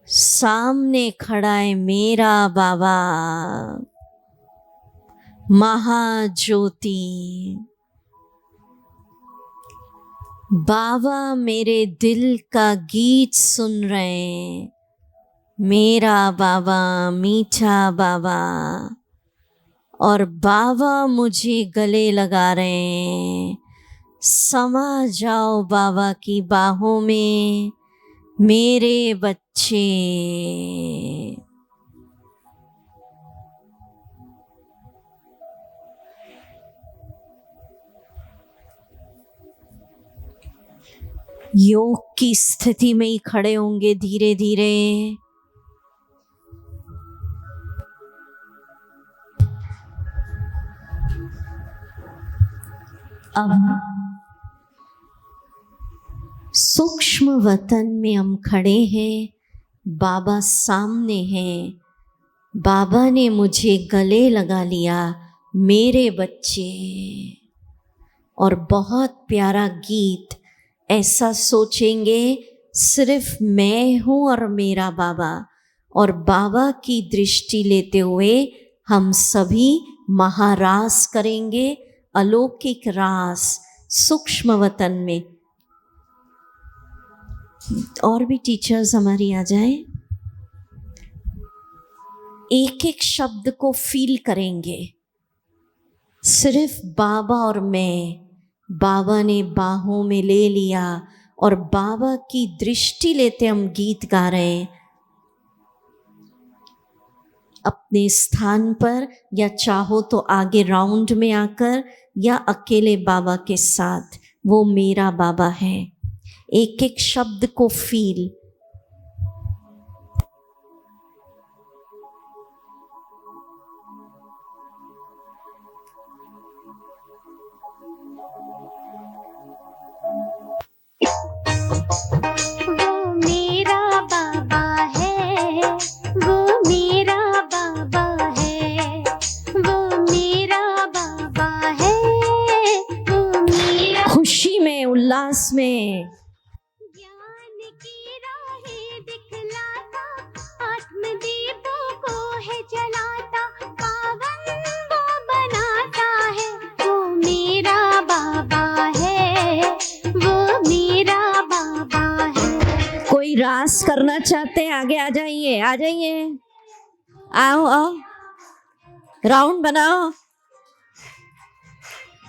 Speaker 1: सामने खड़ा है मेरा बाबा महाज्योति। बाबा मेरे दिल का गीत सुन रहे हैं। मेरा बाबा मीठा बाबा, और बाबा मुझे गले लगा रहे हैं। समा जाओ बाबा की बाहों में मेरे बच्चे। योग की स्थिति में ही खड़े होंगे धीरे धीरे। अब सूक्ष्म वतन में हम खड़े हैं, बाबा सामने हैं। बाबा ने मुझे गले लगा लिया, मेरे बच्चे। और बहुत प्यारा गीत, ऐसा सोचेंगे सिर्फ मैं हूँ और मेरा बाबा, और बाबा की दृष्टि लेते हुए हम सभी महारास करेंगे, अलौकिक रास सूक्ष्म वतन में। और भी टीचर्स हमारी आ जाए। एक एक शब्द को फील करेंगे, सिर्फ बाबा और मैं। बाबा ने बाहों में ले लिया और बाबा की दृष्टि लेते हम गीत गा रहे हैं। अपने स्थान पर, या चाहो तो आगे राउंड में आकर, या अकेले बाबा के साथ। वो मेरा बाबा है। एक एक शब्द को फील। रास में।
Speaker 2: ज्ञान की राहें दिखलाता, आत्मदीपों को है जलाता, पावन वो बनाता है, वो मेरा बाबा है, वो मेरा बाबा है।
Speaker 1: कोई रास करना चाहते हैं आगे आ जाइए, आ जाइए, आओ आओ, राउंड बनाओ।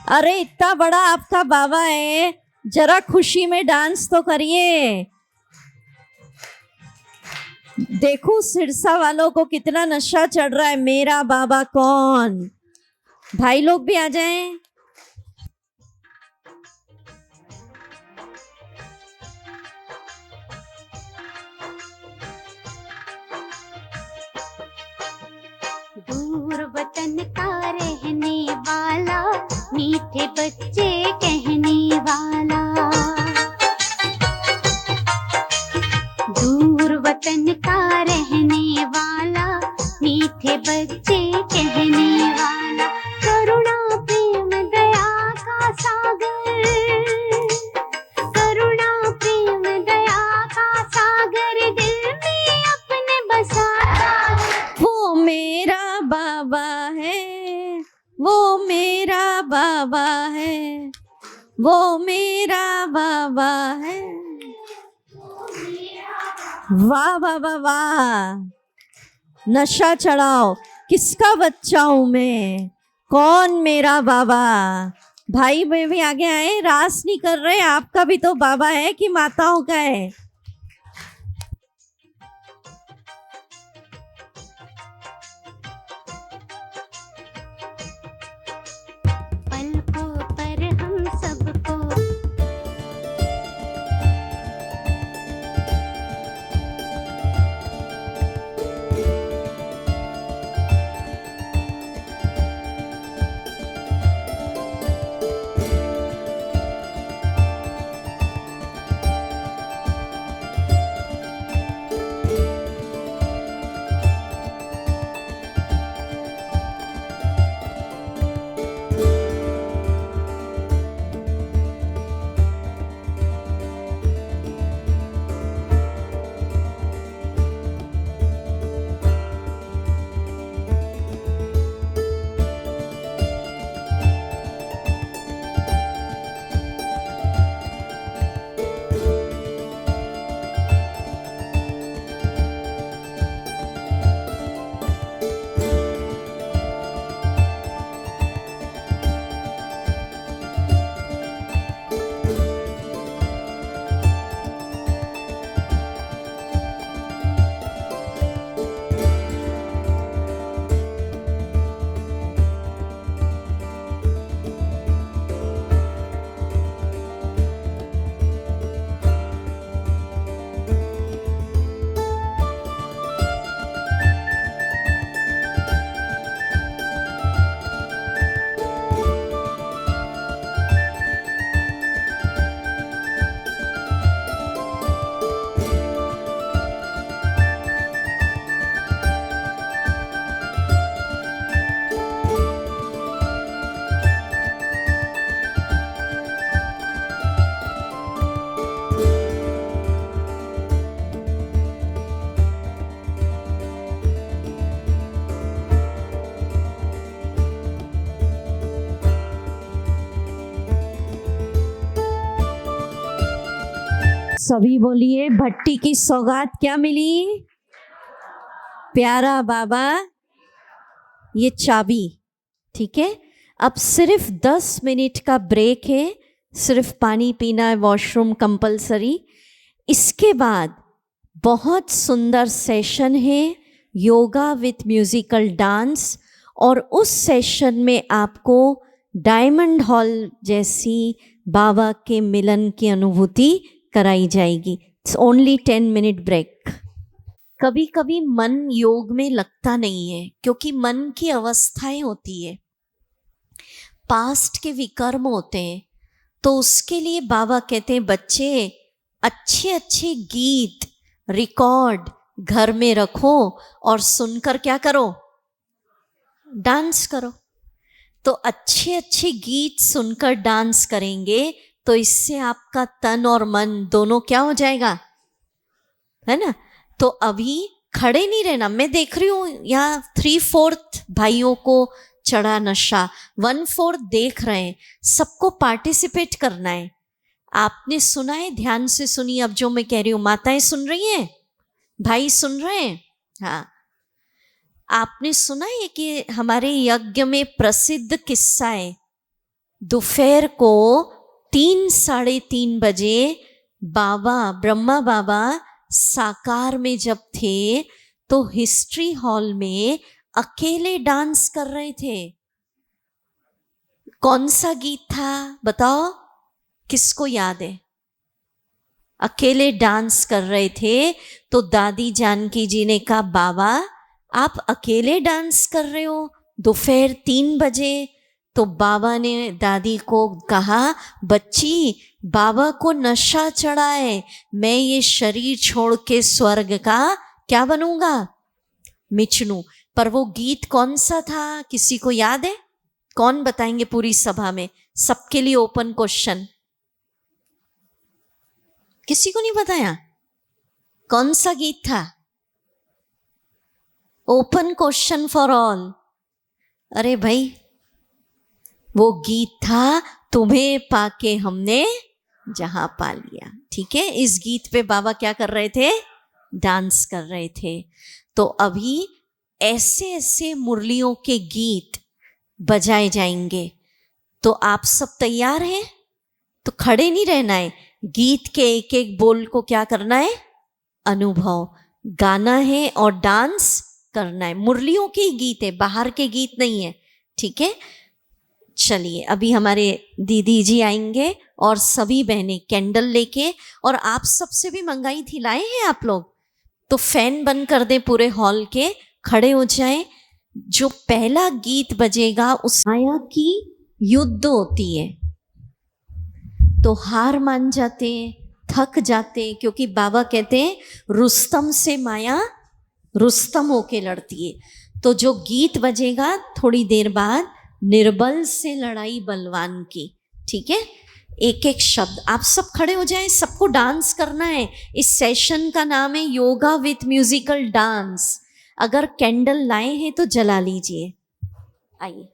Speaker 1: अरे इतना बड़ा आपका बाबा है, जरा खुशी में डांस तो करिए। देखो सिरसा वालों को कितना नशा चढ़ रहा है, मेरा बाबा कौन। भाई लोग भी आ जाएं।
Speaker 2: दूर वतन का रहने वाला, मीठे बच्चे कहने वाला, दूर वतन का रहने वाला, मीठे बच्चे कहने वाला, करुणा प्रेम दया का सागर, करुणा प्रेम दया का सागर, दिल में अपने बसाता है।
Speaker 1: वो मेरा बाबा है, वो मेरा बाबा है, वो मेरा बाबा है। वाह वाह वाह वाह, नशा चढ़ाओ। किसका बच्चा हूं मैं, कौन मेरा बाबा। भाई में भी आगे आए, रास नहीं कर रहे, आपका भी तो बाबा है कि माताओं का है।
Speaker 2: पलकों पर हम सबको
Speaker 1: सभी बोलिए, भट्टी की सौगात क्या मिली। प्यारा बाबा, ये चाबी, ठीक है। अब सिर्फ 10 मिनट का ब्रेक है, सिर्फ पानी पीना है, वॉशरूम कंपलसरी। इसके बाद बहुत सुंदर सेशन है, योगा विथ म्यूजिकल डांस, और उस सेशन में आपको डायमंड हॉल जैसी बाबा के मिलन की अनुभूति कराई जाएगी। It's only 10 minute break. कभी कभी मन योग में लगता नहीं है, क्योंकि मन की अवस्थाएं होती है, पास्ट के विकर्म होते हैं। तो उसके लिए बाबा कहते हैं, बच्चे अच्छे अच्छे गीत रिकॉर्ड घर में रखो और सुनकर क्या करो, डांस करो। तो अच्छे अच्छे गीत सुनकर डांस करेंगे तो इससे आपका तन और मन दोनों क्या हो जाएगा, है ना। तो अभी खड़े नहीं रहना। मैं देख रही हूँ यहाँ 3/4 भाइयों को चढ़ा नशा, 1/4 देख रहे हैं। सबको पार्टिसिपेट करना है। आपने सुना है, ध्यान से सुनिए अब जो मैं कह रही हूँ। माताएं सुन रही हैं, भाई सुन रहे हैं? हाँ, आपने सुना है कि हमारे यज्ञ में प्रसिद्ध किस्सा है, दोपहर को 3-3:30 बजे बाबा ब्रह्मा बाबा साकार में जब थे तो हिस्ट्री हॉल में अकेले डांस कर रहे थे। कौन सा गीत था बताओ, किसको याद है? अकेले डांस कर रहे थे। तो दादी जानकी जी ने कहा, बाबा आप अकेले डांस कर रहे हो दोपहर 3 बजे? तो बाबा ने दादी को कहा, बच्ची बाबा को नशा चढ़ा है, मैं ये शरीर छोड़ के स्वर्ग का क्या बनूंगा, मिचनू। पर वो गीत कौन सा था, किसी को याद है? कौन बताएंगे पूरी सभा में? सबके लिए ओपन क्वेश्चन। किसी को नहीं बताया कौन सा गीत था? Open question for all. अरे भाई वो गीत था, तुम्हें पाके हमने जहां पा लिया। ठीक है, इस गीत पे बाबा क्या कर रहे थे? डांस कर रहे थे। तो अभी ऐसे ऐसे मुरलियों के गीत बजाए जाएंगे। तो आप सब तैयार हैं? तो खड़े नहीं रहना है, गीत के एक एक बोल को क्या करना है? अनुभव गाना है और डांस करना है। मुरलियों के ही गीत है, बाहर के गीत नहीं है। ठीक है, चलिए अभी हमारे दीदी जी आएंगे और सभी बहनें कैंडल लेके, और आप सबसे भी मंगाई थी, लाए हैं आप लोग? तो फैन बंद कर दें पूरे हॉल के, खड़े हो जाएं। जो पहला गीत बजेगा उस माया की युद्ध होती है, तो हार मान जाते हैं, थक जाते हैं, क्योंकि बाबा कहते हैं रुस्तम से माया रुस्तम होके लड़ती है। तो जो गीत बजेगा थोड़ी देर बाद, निर्बल से लड़ाई बलवान की। ठीक है, एक एक शब्द आप सब खड़े हो जाएं, सबको डांस करना है। इस सेशन का नाम है योगा विथ म्यूजिकल डांस। अगर कैंडल लाए हैं तो जला लीजिए। आइए।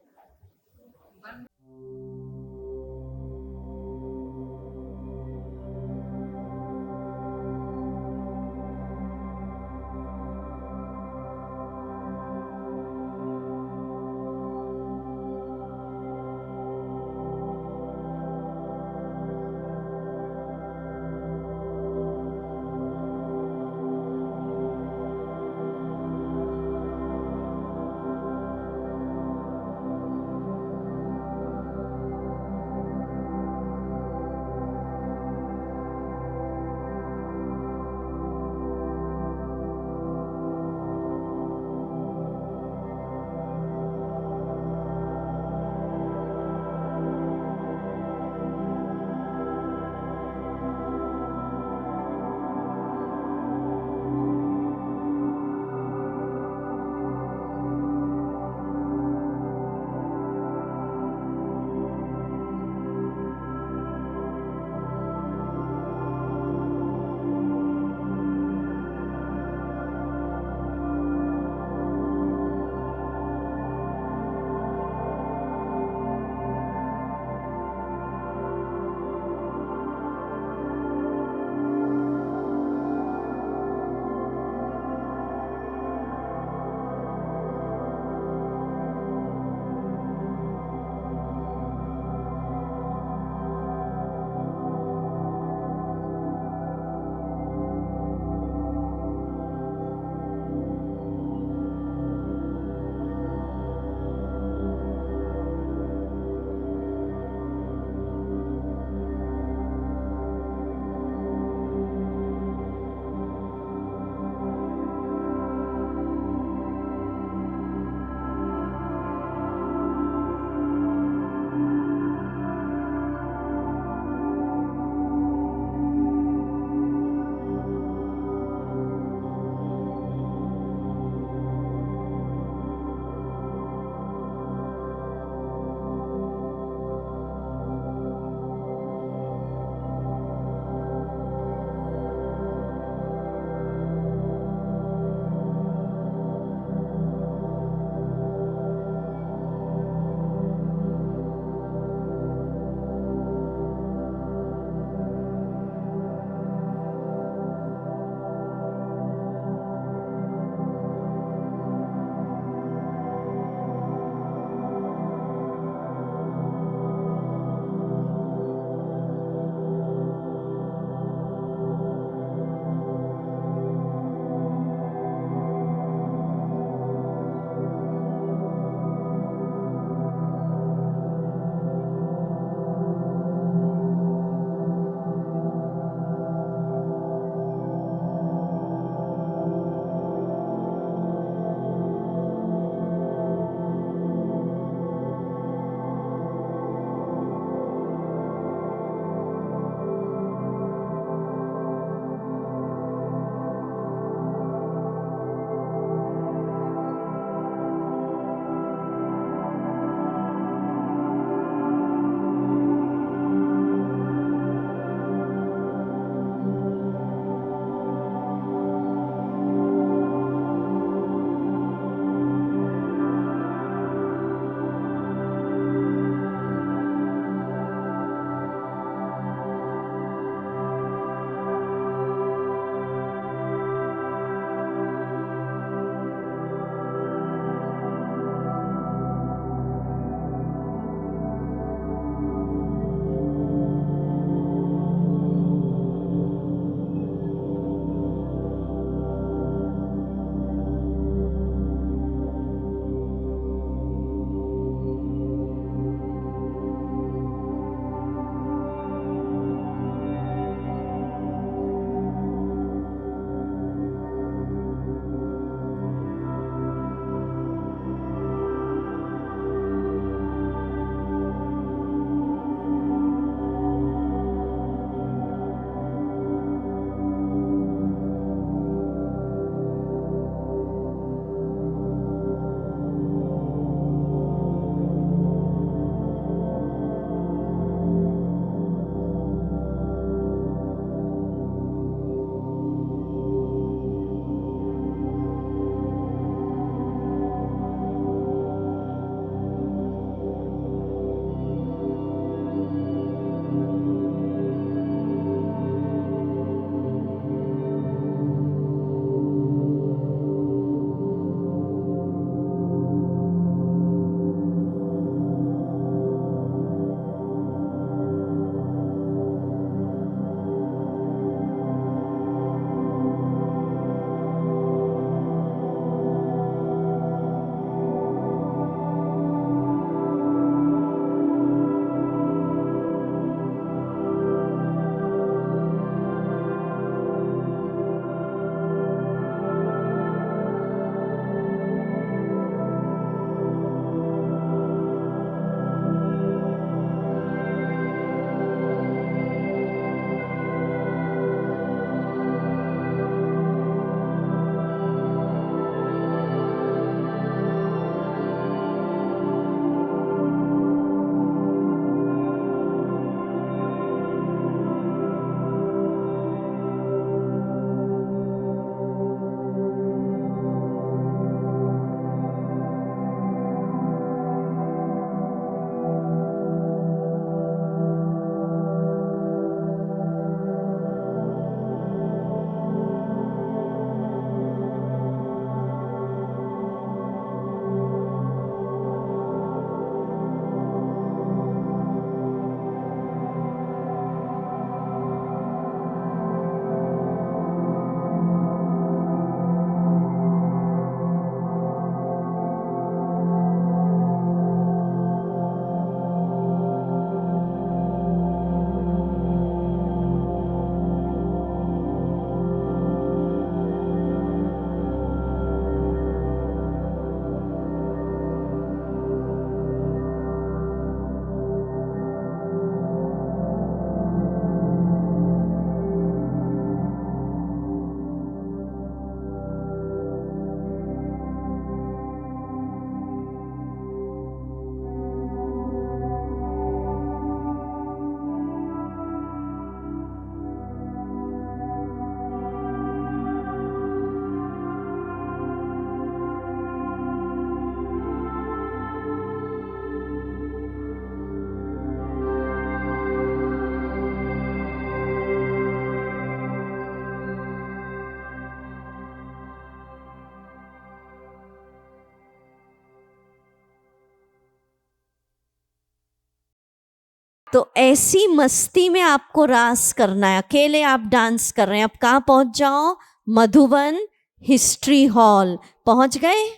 Speaker 1: तो ऐसी मस्ती में आपको रास करना है, अकेले आप डांस कर रहे हैं। अब कहाँ पहुंच जाओ? मधुबन हिस्ट्री हॉल पहुंच गए?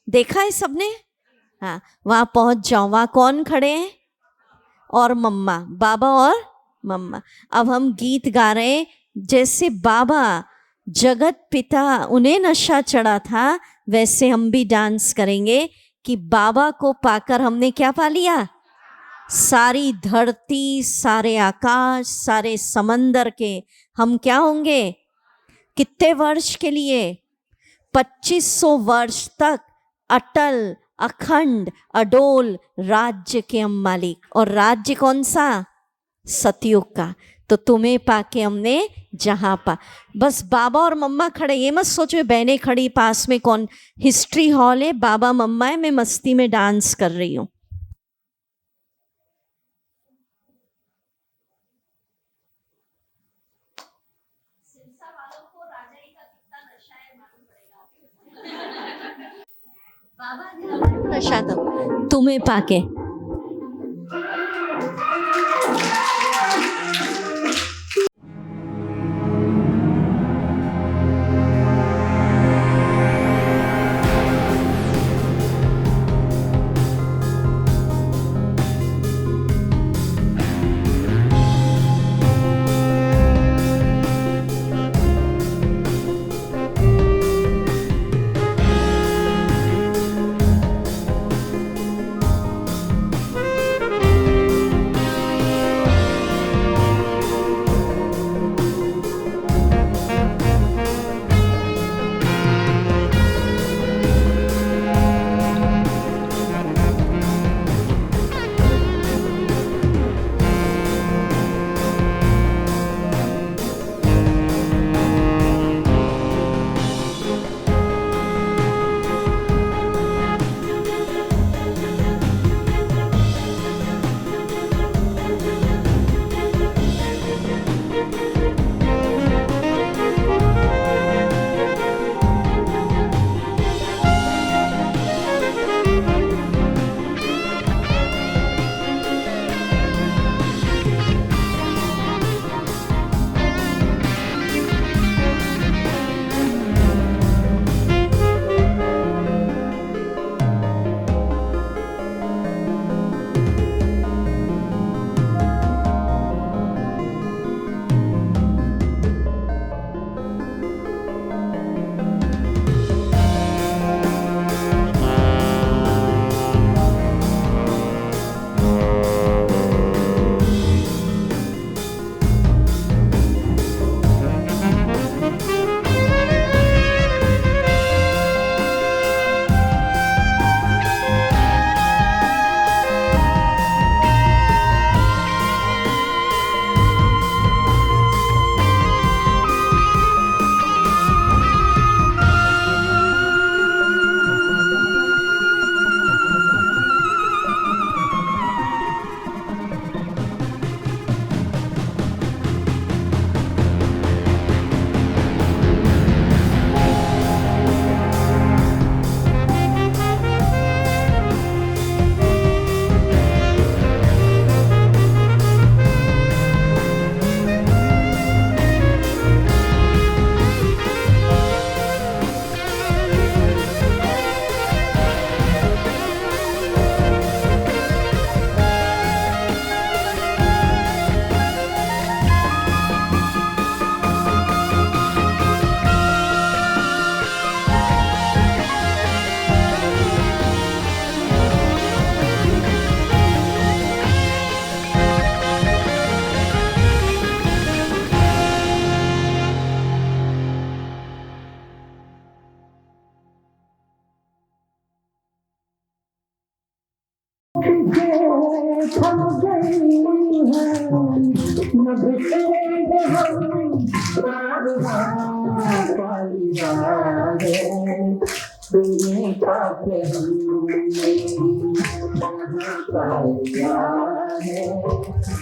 Speaker 1: देखा है सबने? हाँ, वहाँ पहुंच जाओ। वहाँ कौन खड़े हैं? और मम्मा, बाबा और मम्मा। अब हम गीत गा रहे हैं, जैसे बाबा जगत पिता उन्हें नशा चढ़ा था, वैसे हम भी डांस करेंगे कि बाबा को पाकर हमने क्या पा लिया? सारी धरती, सारे आकाश, सारे समंदर के हम क्या होंगे? कितने वर्ष के लिए? 2500 वर्ष तक अटल, अखंड, अडोल राज्य के हम मालिक। और राज्य कौन सा? सतयुग का। तो तुम्हें पाके हमने जहां पा। बस बाबा और मम्मा खड़े, ये मत सोचो बहनें खड़ी पास में कौन। हिस्ट्री हॉल है, बाबा मम्मा है, मैं मस्ती में डांस कर रही हूँ। बाबा नशा तो तुम्हें पाके।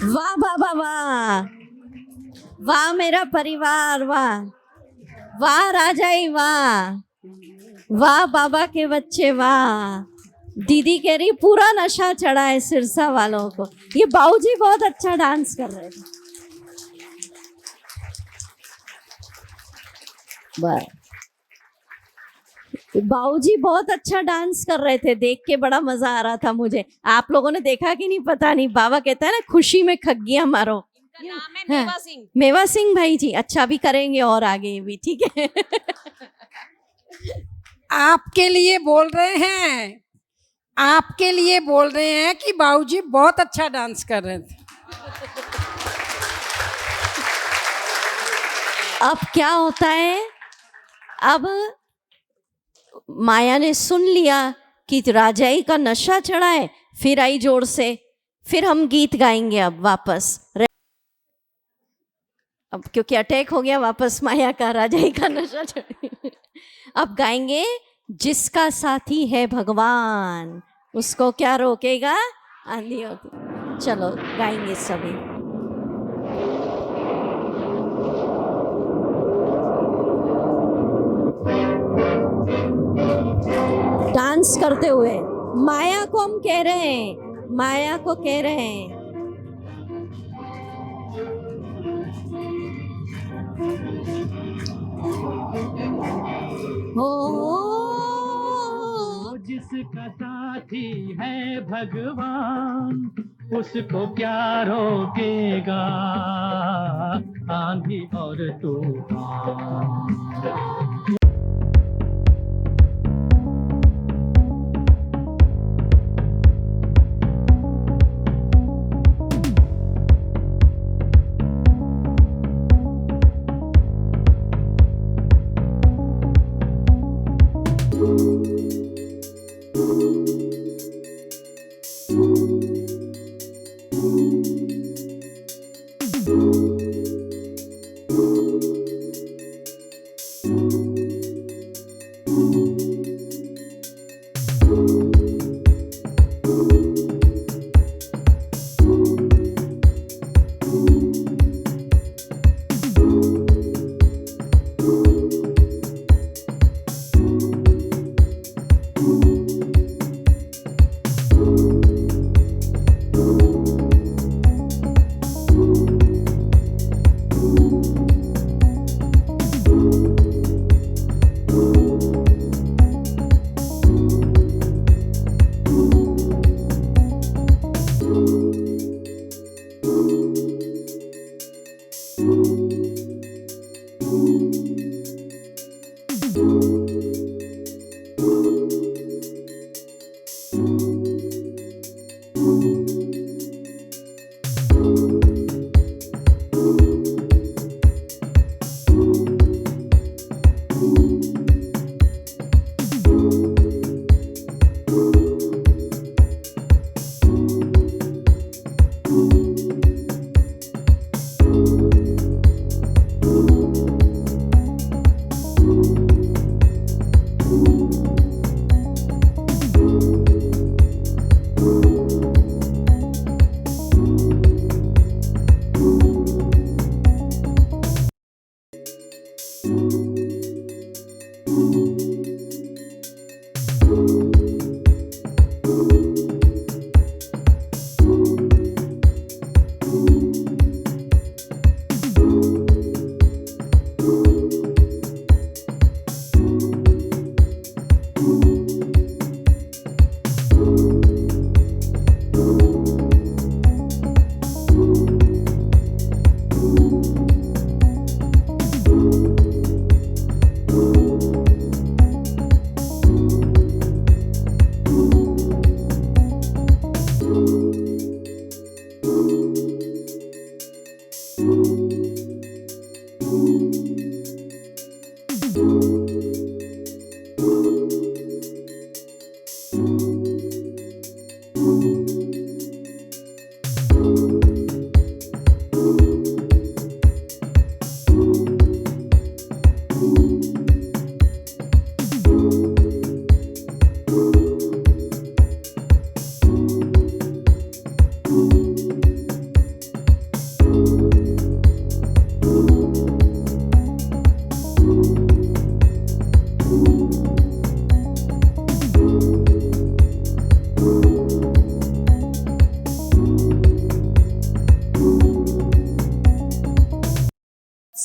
Speaker 1: वाह बाबा वाह, वाह मेरा परिवार, वाह वाह राजाई, वाह वाह बाबा के बच्चे, वाह। दीदी कह रही पूरा नशा चढ़ा है सिरसा वालों को। ये बाऊजी बहुत अच्छा डांस कर रहे थे। बस बाऊजी बहुत अच्छा डांस कर रहे थे, देख के बड़ा मजा आ रहा था मुझे। आप लोगों ने देखा कि नहीं पता नहीं। बाबा कहता है ना, खुशी में खग्गियां मारो।
Speaker 3: इनका नाम है
Speaker 1: हाँ।
Speaker 3: मेवा सिंह।
Speaker 1: मेवा सिंह भाई जी, अच्छा भी करेंगे और आगे भी, ठीक है।
Speaker 4: आपके लिए बोल रहे हैं, आपके लिए बोल रहे हैं कि बाबूजी बहुत अच्छा डांस कर रहे थे।
Speaker 1: अब क्या होता है, अब माया ने सुन लिया कि राजाई का नशा चढ़ा है, फिर आई जोर से, फिर हम गीत गाएंगे अब वापस। अब क्योंकि अटैक हो गया वापस माया का, राजाई का नशा चढ़ा। अब गाएंगे, जिसका साथी है भगवान उसको क्या रोकेगा आंधी होती। चलो गाएंगे सभी। डांस करते हुए माया को हम कह रहे हैं, माया को कह रहे हैं, हो
Speaker 5: जिसका साथी है भगवान उसको क्या रोकेगा आंधी और तूफान।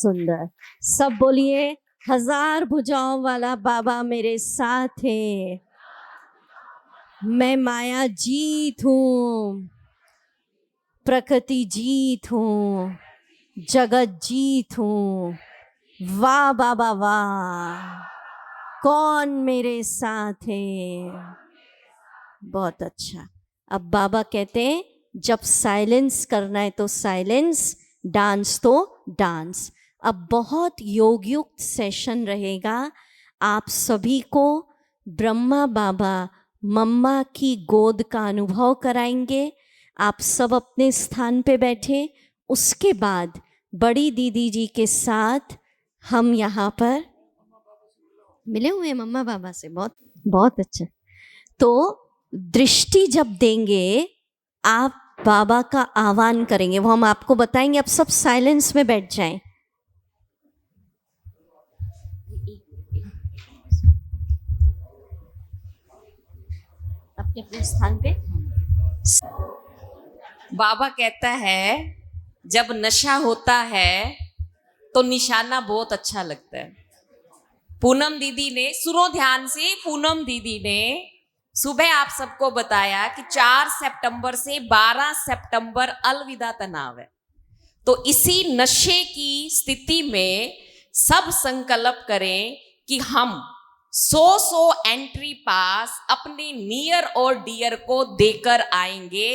Speaker 1: सुंदर। सब बोलिए, 1000 भुजाओं वाला बाबा मेरे साथ है। मैं माया जीत हूँ, प्रकृति जीत हूँ, जगत जीत हूँ। वाह बाबा वाह, कौन मेरे साथ है। बहुत अच्छा। अब बाबा कहते हैं जब साइलेंस करना है तो साइलेंस, डांस तो डांस। अब बहुत योग युक्त सेशन रहेगा। आप सभी को ब्रह्मा बाबा मम्मा की गोद का अनुभव कराएंगे। आप सब अपने स्थान पे बैठे। उसके बाद बड़ी दीदी जी के साथ हम यहाँ पर मिले हुए हैं मम्मा बाबा से। बहुत बहुत अच्छा। तो दृष्टि जब देंगे आप बाबा का आह्वान करेंगे, वो हम आपको बताएंगे। आप सब साइलेंस में बैठ जाएं। अपने अपने स्थान पे।
Speaker 3: बाबा कहता है जब नशा होता है तो निशाना बहुत अच्छा लगता है। पूनम दीदी ने, सुनो ध्यान से, पूनम दीदी ने सुबह आप सबको बताया कि 4 सितंबर से 12 सितंबर अलविदा तनाव है। तो इसी नशे की स्थिति में सब संकल्प करें कि हम 100 एंट्री पास अपने नियर और डियर को देकर आएंगे।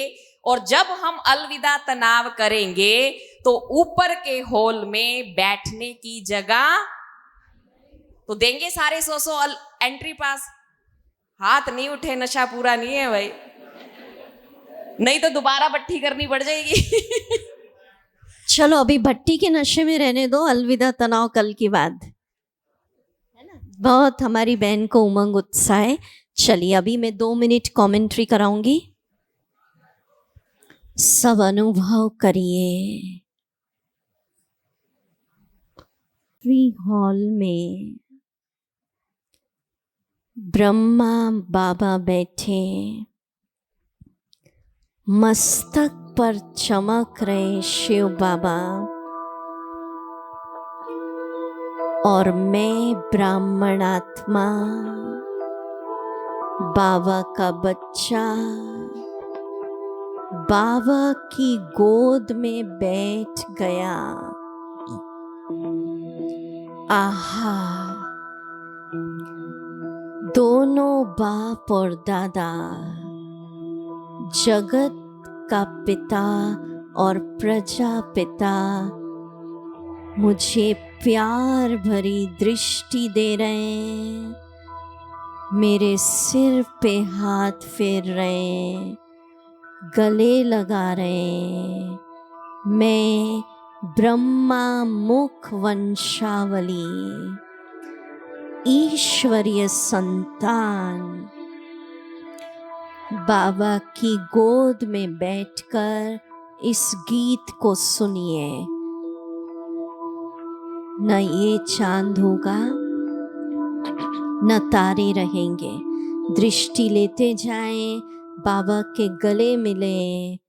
Speaker 3: और जब हम अलविदा तनाव करेंगे तो ऊपर के हॉल में बैठने की जगह तो देंगे सारे 100 एंट्री पास। हाथ नहीं उठे, नशा पूरा नहीं है भाई, नहीं तो दोबारा भट्टी करनी पड़ जाएगी।
Speaker 1: चलो अभी भट्टी के नशे में रहने दो, अलविदा तनाव कल की बात है ना। बहुत हमारी बहन को उमंग उत्साह है। चलिए अभी मैं 2 मिनट कमेंट्री कराऊंगी। सब अनुभव करिए। फ्री हॉल में ब्रह्मा बाबा बैठे, मस्तक पर चमक रहे शिव बाबा, और मैं ब्राह्मण आत्मा बाबा का बच्चा बाबा की गोद में बैठ गया। आहा, दोनों बाप और दादा, जगत का पिता और प्रजापिता मुझे प्यार भरी दृष्टि दे रहे हैं, मेरे सिर पे हाथ फेर रहे हैं, गले लगा रहे हैं। मैं ब्रह्मा मुख वंशावली, ईश्वरीय संतान, बाबा की गोद में बैठकर इस गीत को सुनिए। न ये चांद होगा न तारे रहेंगे। दृष्टि लेते जाएं, बाबा के गले मिले।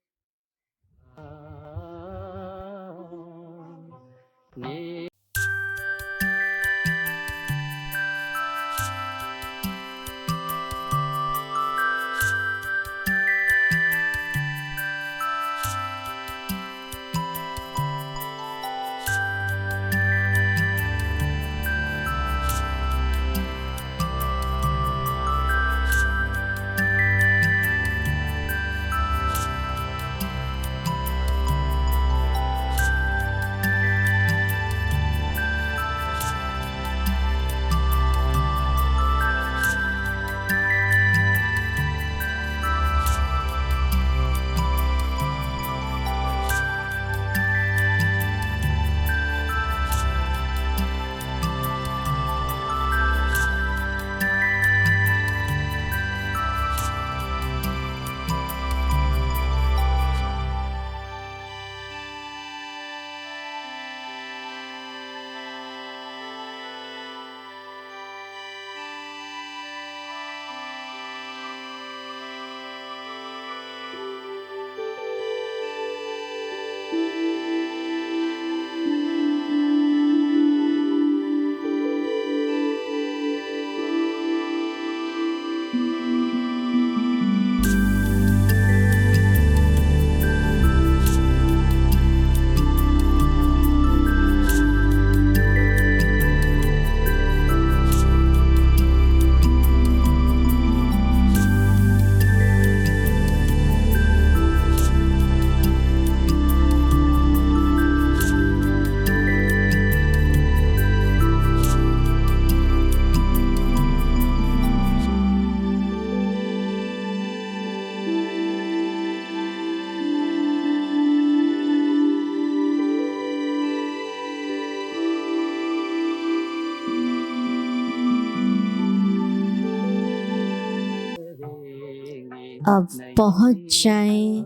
Speaker 1: अब पहुंच जाएं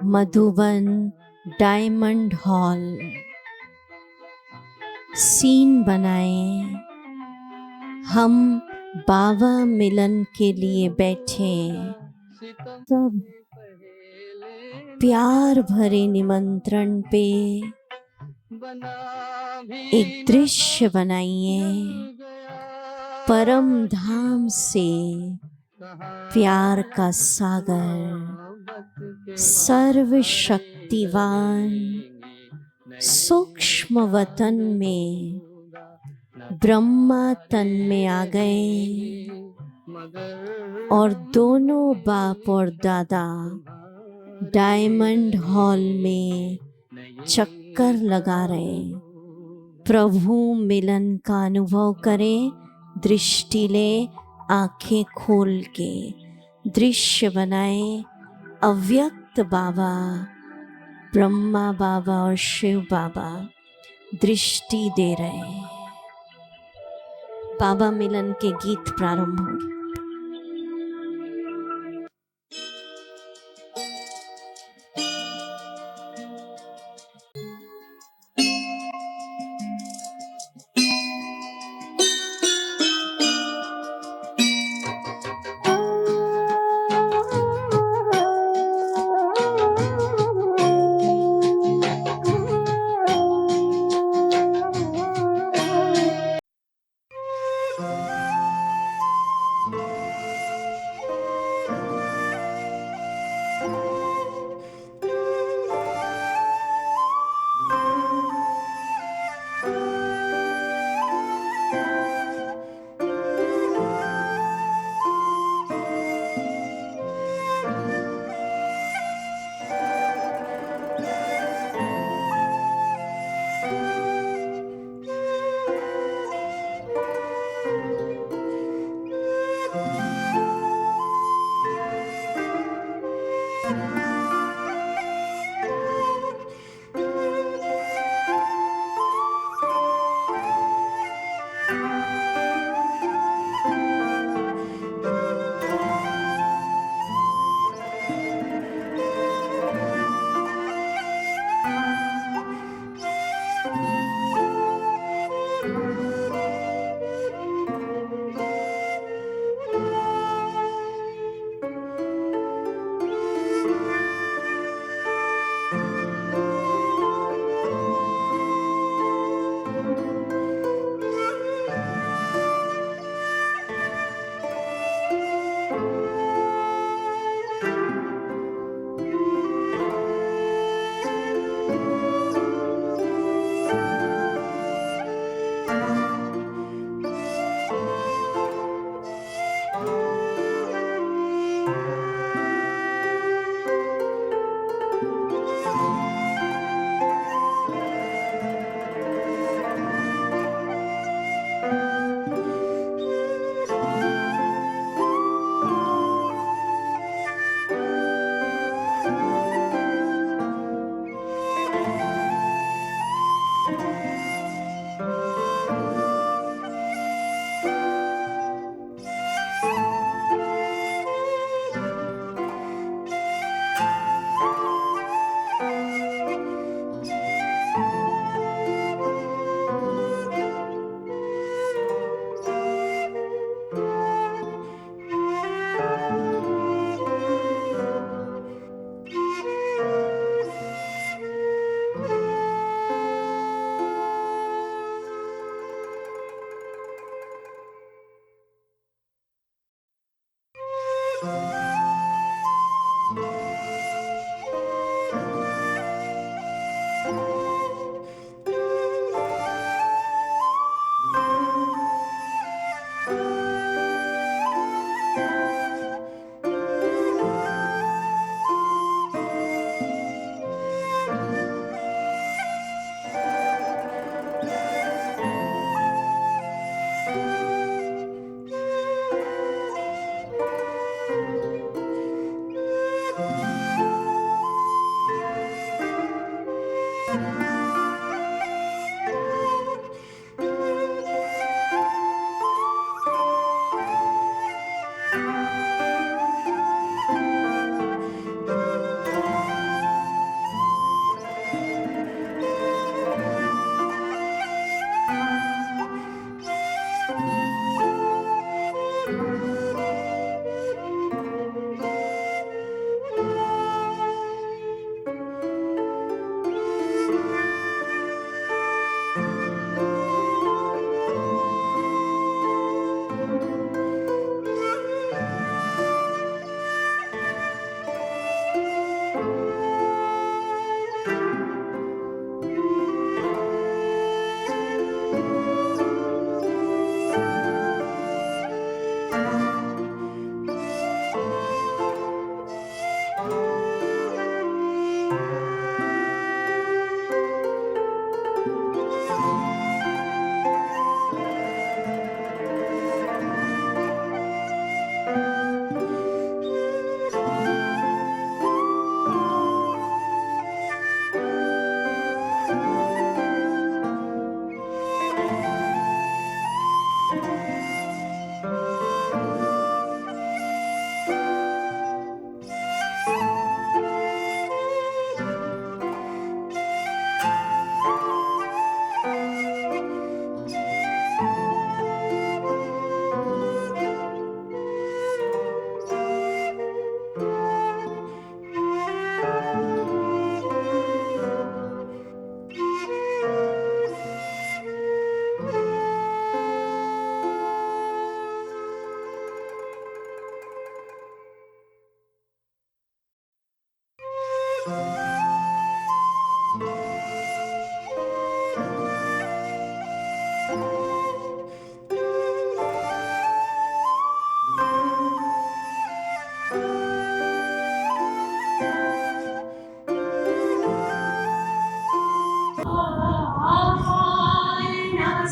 Speaker 1: मधुबन डायमंड हॉल। सीन बनाएं, हम बाबा मिलन के लिए बैठे। सब प्यार भरे निमंत्रण पे एक दृश्य बनाइए। परम धाम से प्यार का सागर, सर्वशक्तिवान सूक्ष्म वतन में ब्रह्मा तन में आ गए और दोनों बाप और दादा डायमंड हॉल में चक्कर लगा रहे। प्रभु मिलन का अनुभव करें। दृष्टि ले, आंखें खोल के दृश्य बनाए। अव्यक्त बाबा, ब्रह्मा बाबा और शिव बाबा दृष्टि दे रहे हैं। बाबा मिलन के गीत प्रारंभ हो रहे।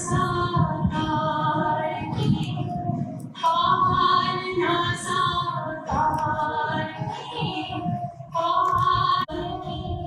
Speaker 3: साकार की पालना साकार की पाल की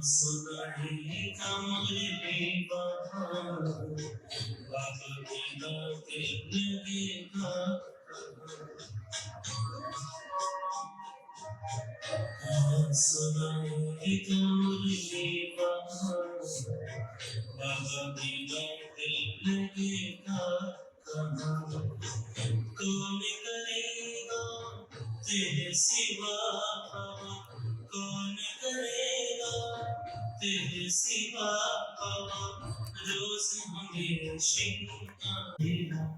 Speaker 5: सुनाई कमरे बहार बाबा बिना दिल लगेगा सुनाई कमरे बहार बाबा बिना दिल लगेगा कहाँ कौन करेगा तेरे सिवा बाबा कौन करेगा तेरे सिवा बाबा रोज हमें शिकवा देगा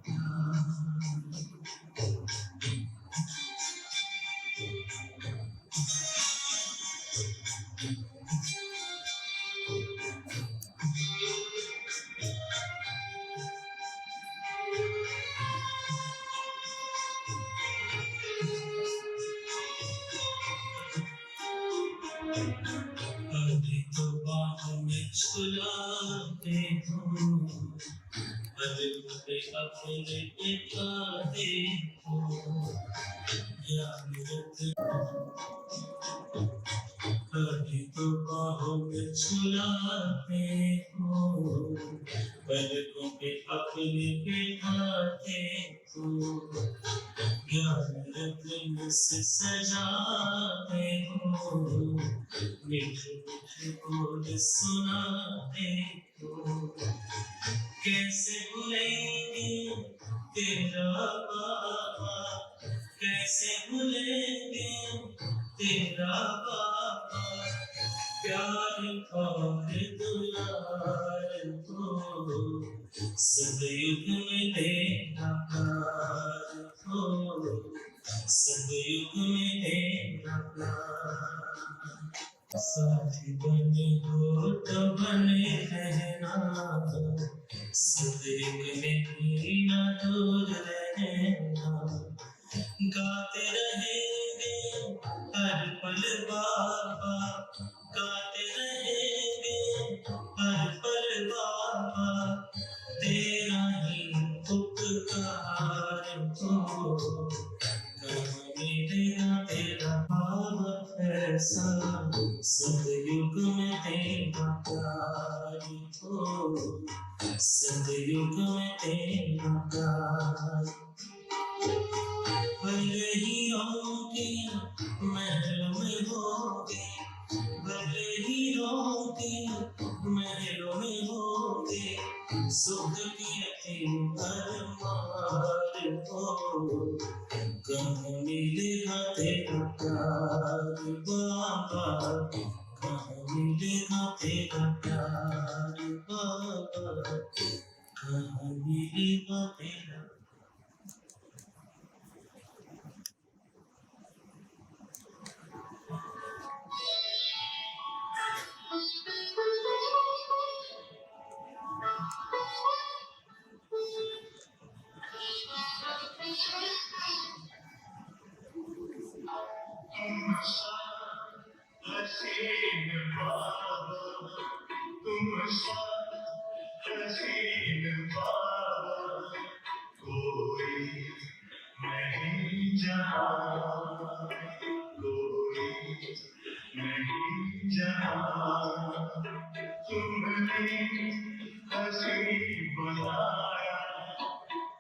Speaker 5: अभी तो बाहों में छुलाते हो अरे मुझे अपने दिखाते हो यार अभी तो बाहों में छुलाते हो पलकों पे अपने बिठाते हो ज्ञान रत्न से सजाते हो मीठे मीठे बोल सुनाते हो कैसे भूलेंगे तेरा बाबा कैसे भूलेंगे तेरा बाबा प्यार और दुलार को सदयुग में देना प्यार को सदयुग में देना प्यार साथी बने हो तो बने रहना सदयुग में ही ना दूर रहना गाते रहेंगे हर पल बाबा गाते रहेंगे हर पल बाबा तेरा ही उपकार हो कहाँ मिलेगा तेरा भाव ऐसा सतयुग में तेरा प्यार हो सतयुग में तेरा प्यार भले ही होंगे महल में होंगे भले ही होंगे महलों में होंगे सुख की अतीम भरमार हो कहाँ मिलेगा तेरा प्यार बाबा कहाँ मिलेगा तेरा प्यार बाबा कहाँ मिलेगा तेरा हसीन बाबा तुम हसीन बाबा कोई नहीं जहाँ कोई नहीं जहाँ तुमने हसी बनाया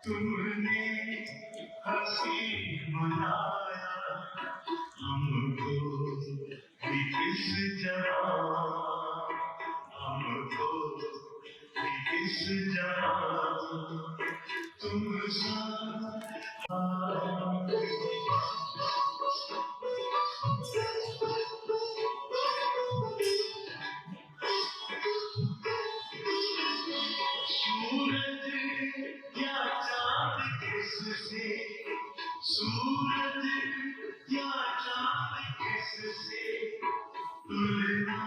Speaker 5: तुमने हसी बनाया हमको भी इस जहाँ हमको भी इस जहाँ तुम सा सूरज या चाँद किससे सूरज या चाँद किससे तुलना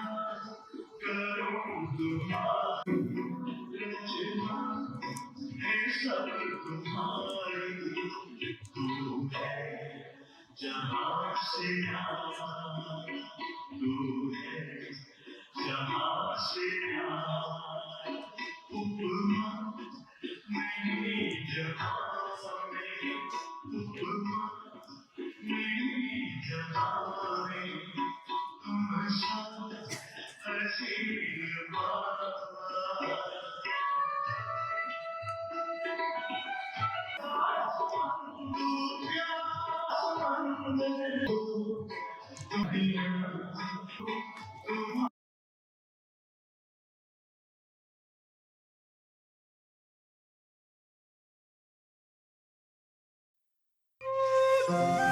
Speaker 5: करूं तुम्हारी रचना है सब तुम्हारी तू है जहाँ से आया तू है जहाँ से आया उपमा नहीं जहाँ में उपमा नहीं जहाँ में तुम साथ Thank